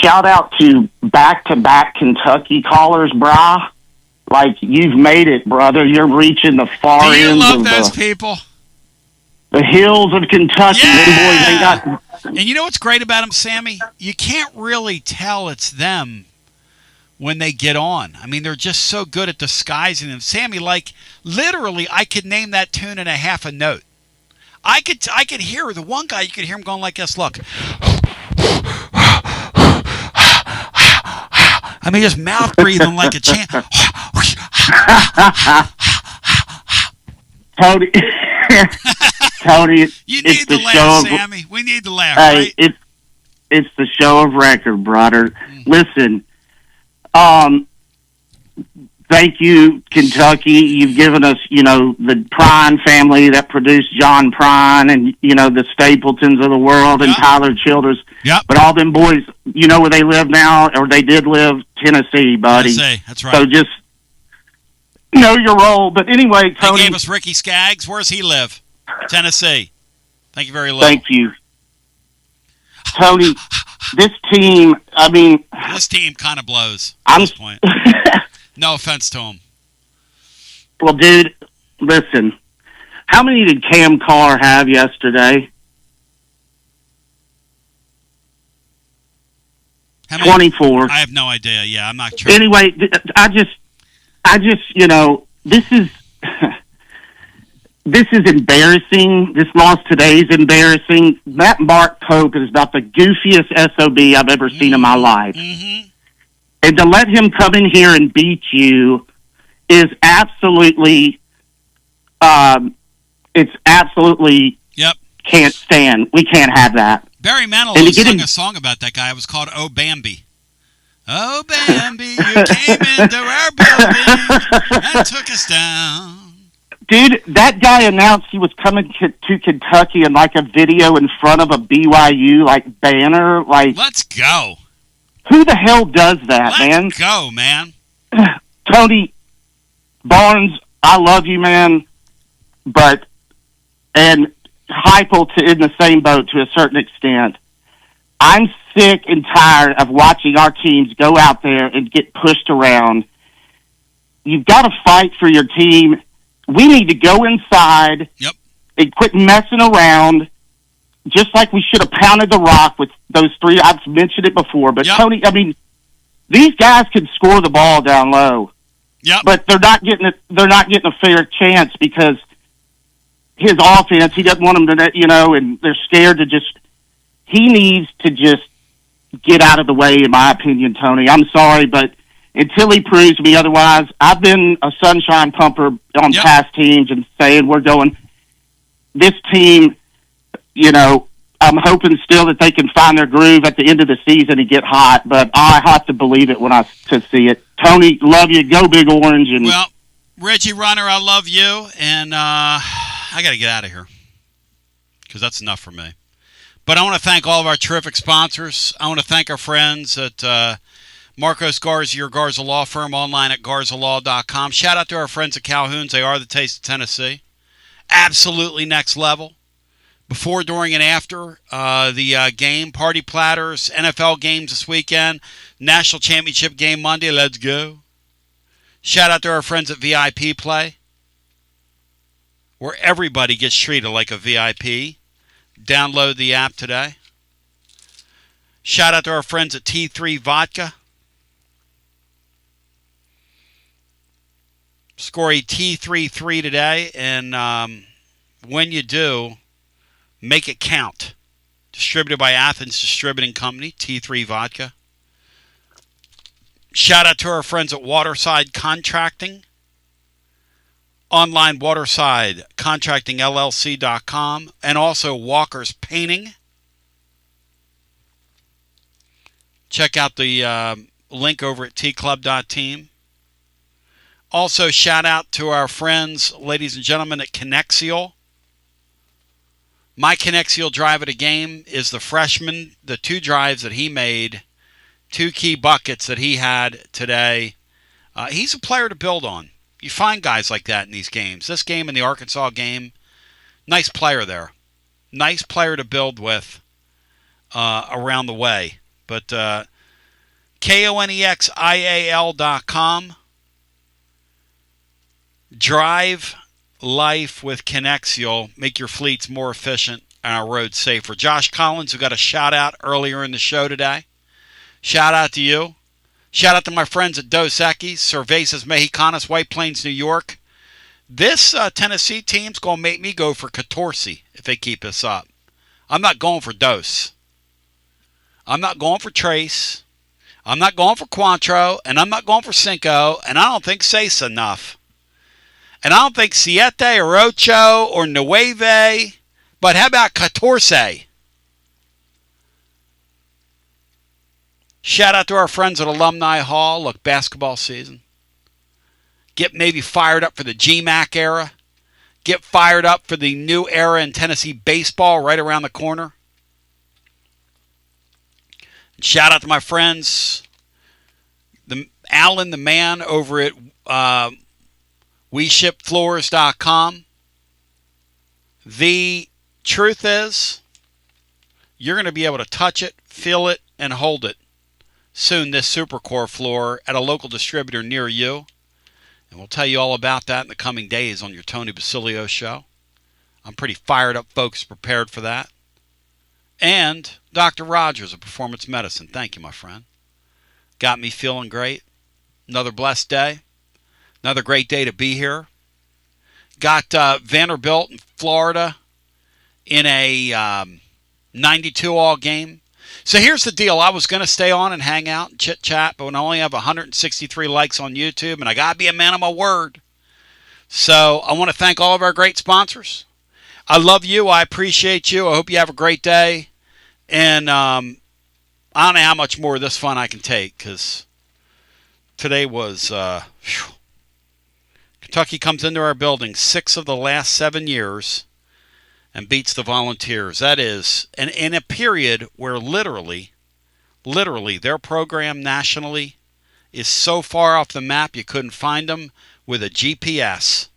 shout out to back-to-back Kentucky callers, brah. Like, you've made it, brother. You're reaching the far Do you ends love of those people? The hills of Kentucky. Yeah! Them boys ain't got... And you know what's great about them, Sammy? You can't really tell it's them when they get on. I mean, they're just so good at disguising them. Sammy, like, literally, I could name that tune in a half a note. I could hear the one guy, you could hear him going like this, look. I mean, just mouth breathing like a champ. Tony, you it's need the to laugh, show of, Sammy. We need to laugh, hey, right? It's the show of record, brother. Listen, thank you, Kentucky. You've given us, the Prine family that produced John Prine and, the Stapletons of the world and Tyler Childers. Yep. But all them boys, you know where they live now, or they did live? Tennessee, buddy. Tennessee, that's right. So just know your role. But anyway, Tony. They gave us Ricky Skaggs. Where does he live? Tennessee. Thank you very much. Thank you. Tony, this team, I mean... This team kind of blows at this point. No offense to him. Well, dude, listen. How many did Cam Carr have yesterday? How many? 24. I have no idea. Yeah, I'm not sure. Anyway, I just, this is... This is embarrassing. This loss today is embarrassing. That Mark Pope is about the goofiest SOB I've ever seen in my life. Mm-hmm. And to let him come in here and beat you is absolutely, it's absolutely, can't stand. We can't have that. Barry Manilow sung a song about that guy. It was called Oh Bambi. Oh Bambi, you came into our building and took us down. Dude, that guy announced he was coming to Kentucky in like a video in front of a BYU like banner. Like, let's go. Who the hell does that, man? Let's go, man. Tony Barnes, I love you, man. And Heupel in the same boat to a certain extent. I'm sick and tired of watching our teams go out there and get pushed around. You've got to fight for your team. We need to go inside and quit messing around, just like we should have pounded the rock with those 3. I've mentioned it before, but Tony, I mean, these guys can score the ball down low, but they're not getting a fair chance because his offense. He doesn't want them to, and they're scared to just. He needs to just get out of the way, in my opinion, Tony. I'm sorry, but. Until he proves me otherwise, I've been a sunshine pumper on past teams and saying we're going. This team, I'm hoping still that they can find their groove at the end of the season and get hot. But I have to believe it when I see it. Tony, love you. Go Big Orange. And well, Reggie Runner, I love you, and I got to get out of here because that's enough for me. But I want to thank all of our terrific sponsors. I want to thank our friends at Marcos Garza, your Garza Law Firm, online at garzalaw.com. Shout out to our friends at Calhoun's. They are the taste of Tennessee. Absolutely next level. Before, during, and after the game, party platters, NFL games this weekend, National Championship game Monday. Let's go. Shout out to our friends at VIP Play, where everybody gets treated like a VIP. Download the app today. Shout out to our friends at T3 Vodka. Score a T3-3 today, and when you do, make it count. Distributed by Athens Distributing Company, T3 Vodka. Shout out to our friends at Waterside Contracting. Online Waterside Contracting LLC.com, and also Walker's Painting. Check out the link over at tclub.team. Also, shout out to our friends, ladies and gentlemen, at Connexial. My Connexial drive of the game is the freshman, the 2 drives that he made, 2 key buckets that he had today. He's a player to build on. You find guys like that in these games. This game and the Arkansas game, nice player there. Nice player to build with around the way. But KONEXIAL.com. Drive life with Connexial. Make your fleets more efficient and our roads safer. Josh Collins, who got a shout out earlier in the show today. Shout out to you. Shout out to my friends at Dos Equis, Cervezas Mexicanas, White Plains, New York. This Tennessee team's going to make me go for 14 if they keep this up. I'm not going for Dos. I'm not going for Trace. I'm not going for Cointreau. And I'm not going for Cinco. And I don't think Seis enough. And I don't think Siete or Ocho or Nueve. But how about 14? Shout out to our friends at Alumni Hall. Look, basketball season. Get maybe fired up for the GMAC era. Get fired up for the new era in Tennessee baseball right around the corner. And shout out to my friends, Alan the man over at WeShipFloors.com. The truth is, you're going to be able to touch it, feel it, and hold it soon this Supercore floor at a local distributor near you. And we'll tell you all about that in the coming days on your Tony Basilio show. I'm pretty fired up, folks, prepared for that. And Dr. Rogers of Performance Medicine. Thank you, my friend. Got me feeling great. Another blessed day. Another great day to be here. Got Vanderbilt in Florida in a 92 all game. So here's the deal. I was going to stay on and hang out and chit-chat, but when I only have 163 likes on YouTube, and I got to be a man of my word. So I want to thank all of our great sponsors. I love you. I appreciate you. I hope you have a great day. And I don't know how much more of this fun I can take, because today was... Kentucky comes into our building 6 of the last 7 years and beats the Volunteers. That is, and in a period where literally, their program nationally is so far off the map you couldn't find them with a GPS.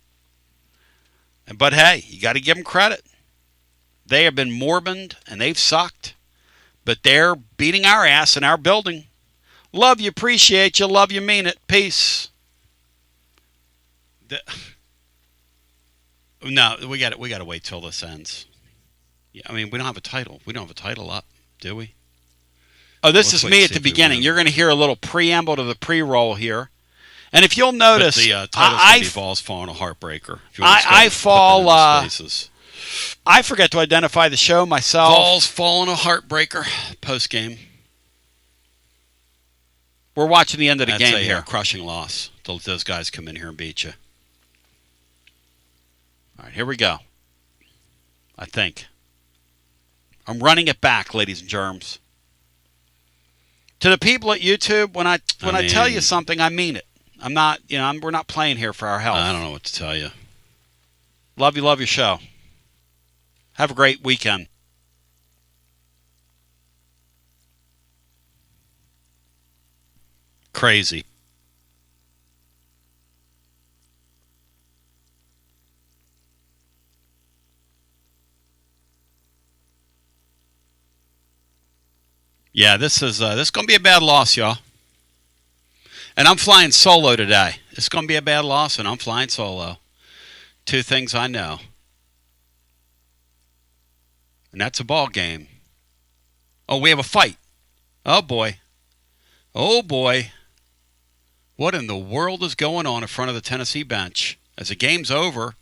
But hey, you got to give them credit. They have been moribund and they've sucked, but they're beating our ass in our building. Love you, appreciate you, love you, mean it. Peace. No, we got to wait till this ends. Yeah, I mean, we don't have a title. We don't have a title up, do we? Oh, this is me at the beginning. You're going to hear a little preamble to the pre-roll here. And if you'll notice, but the title's going to be Vols Falling a Heartbreaker. I forget to identify the show myself. Vols Falling a Heartbreaker, post-game. We're watching the end of the game here. Crushing loss. Those guys come in here and beat you. All right, here we go. I think. I'm running it back, ladies and germs. To the people at YouTube, when I tell you something, I mean it. I'm not, we're not playing here for our health. I don't know what to tell you. Love your show. Have a great weekend. Crazy. Yeah, this is going to be a bad loss, y'all. And I'm flying solo today. It's going to be a bad loss, and I'm flying solo. Two things I know. And that's a ball game. Oh, we have a fight. Oh, boy. Oh, boy. What in the world is going on in front of the Tennessee bench? As the game's over,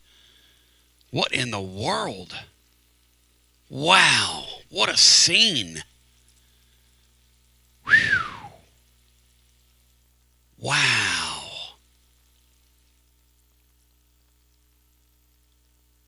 what in the world? Wow. What a scene. Whew. Wow.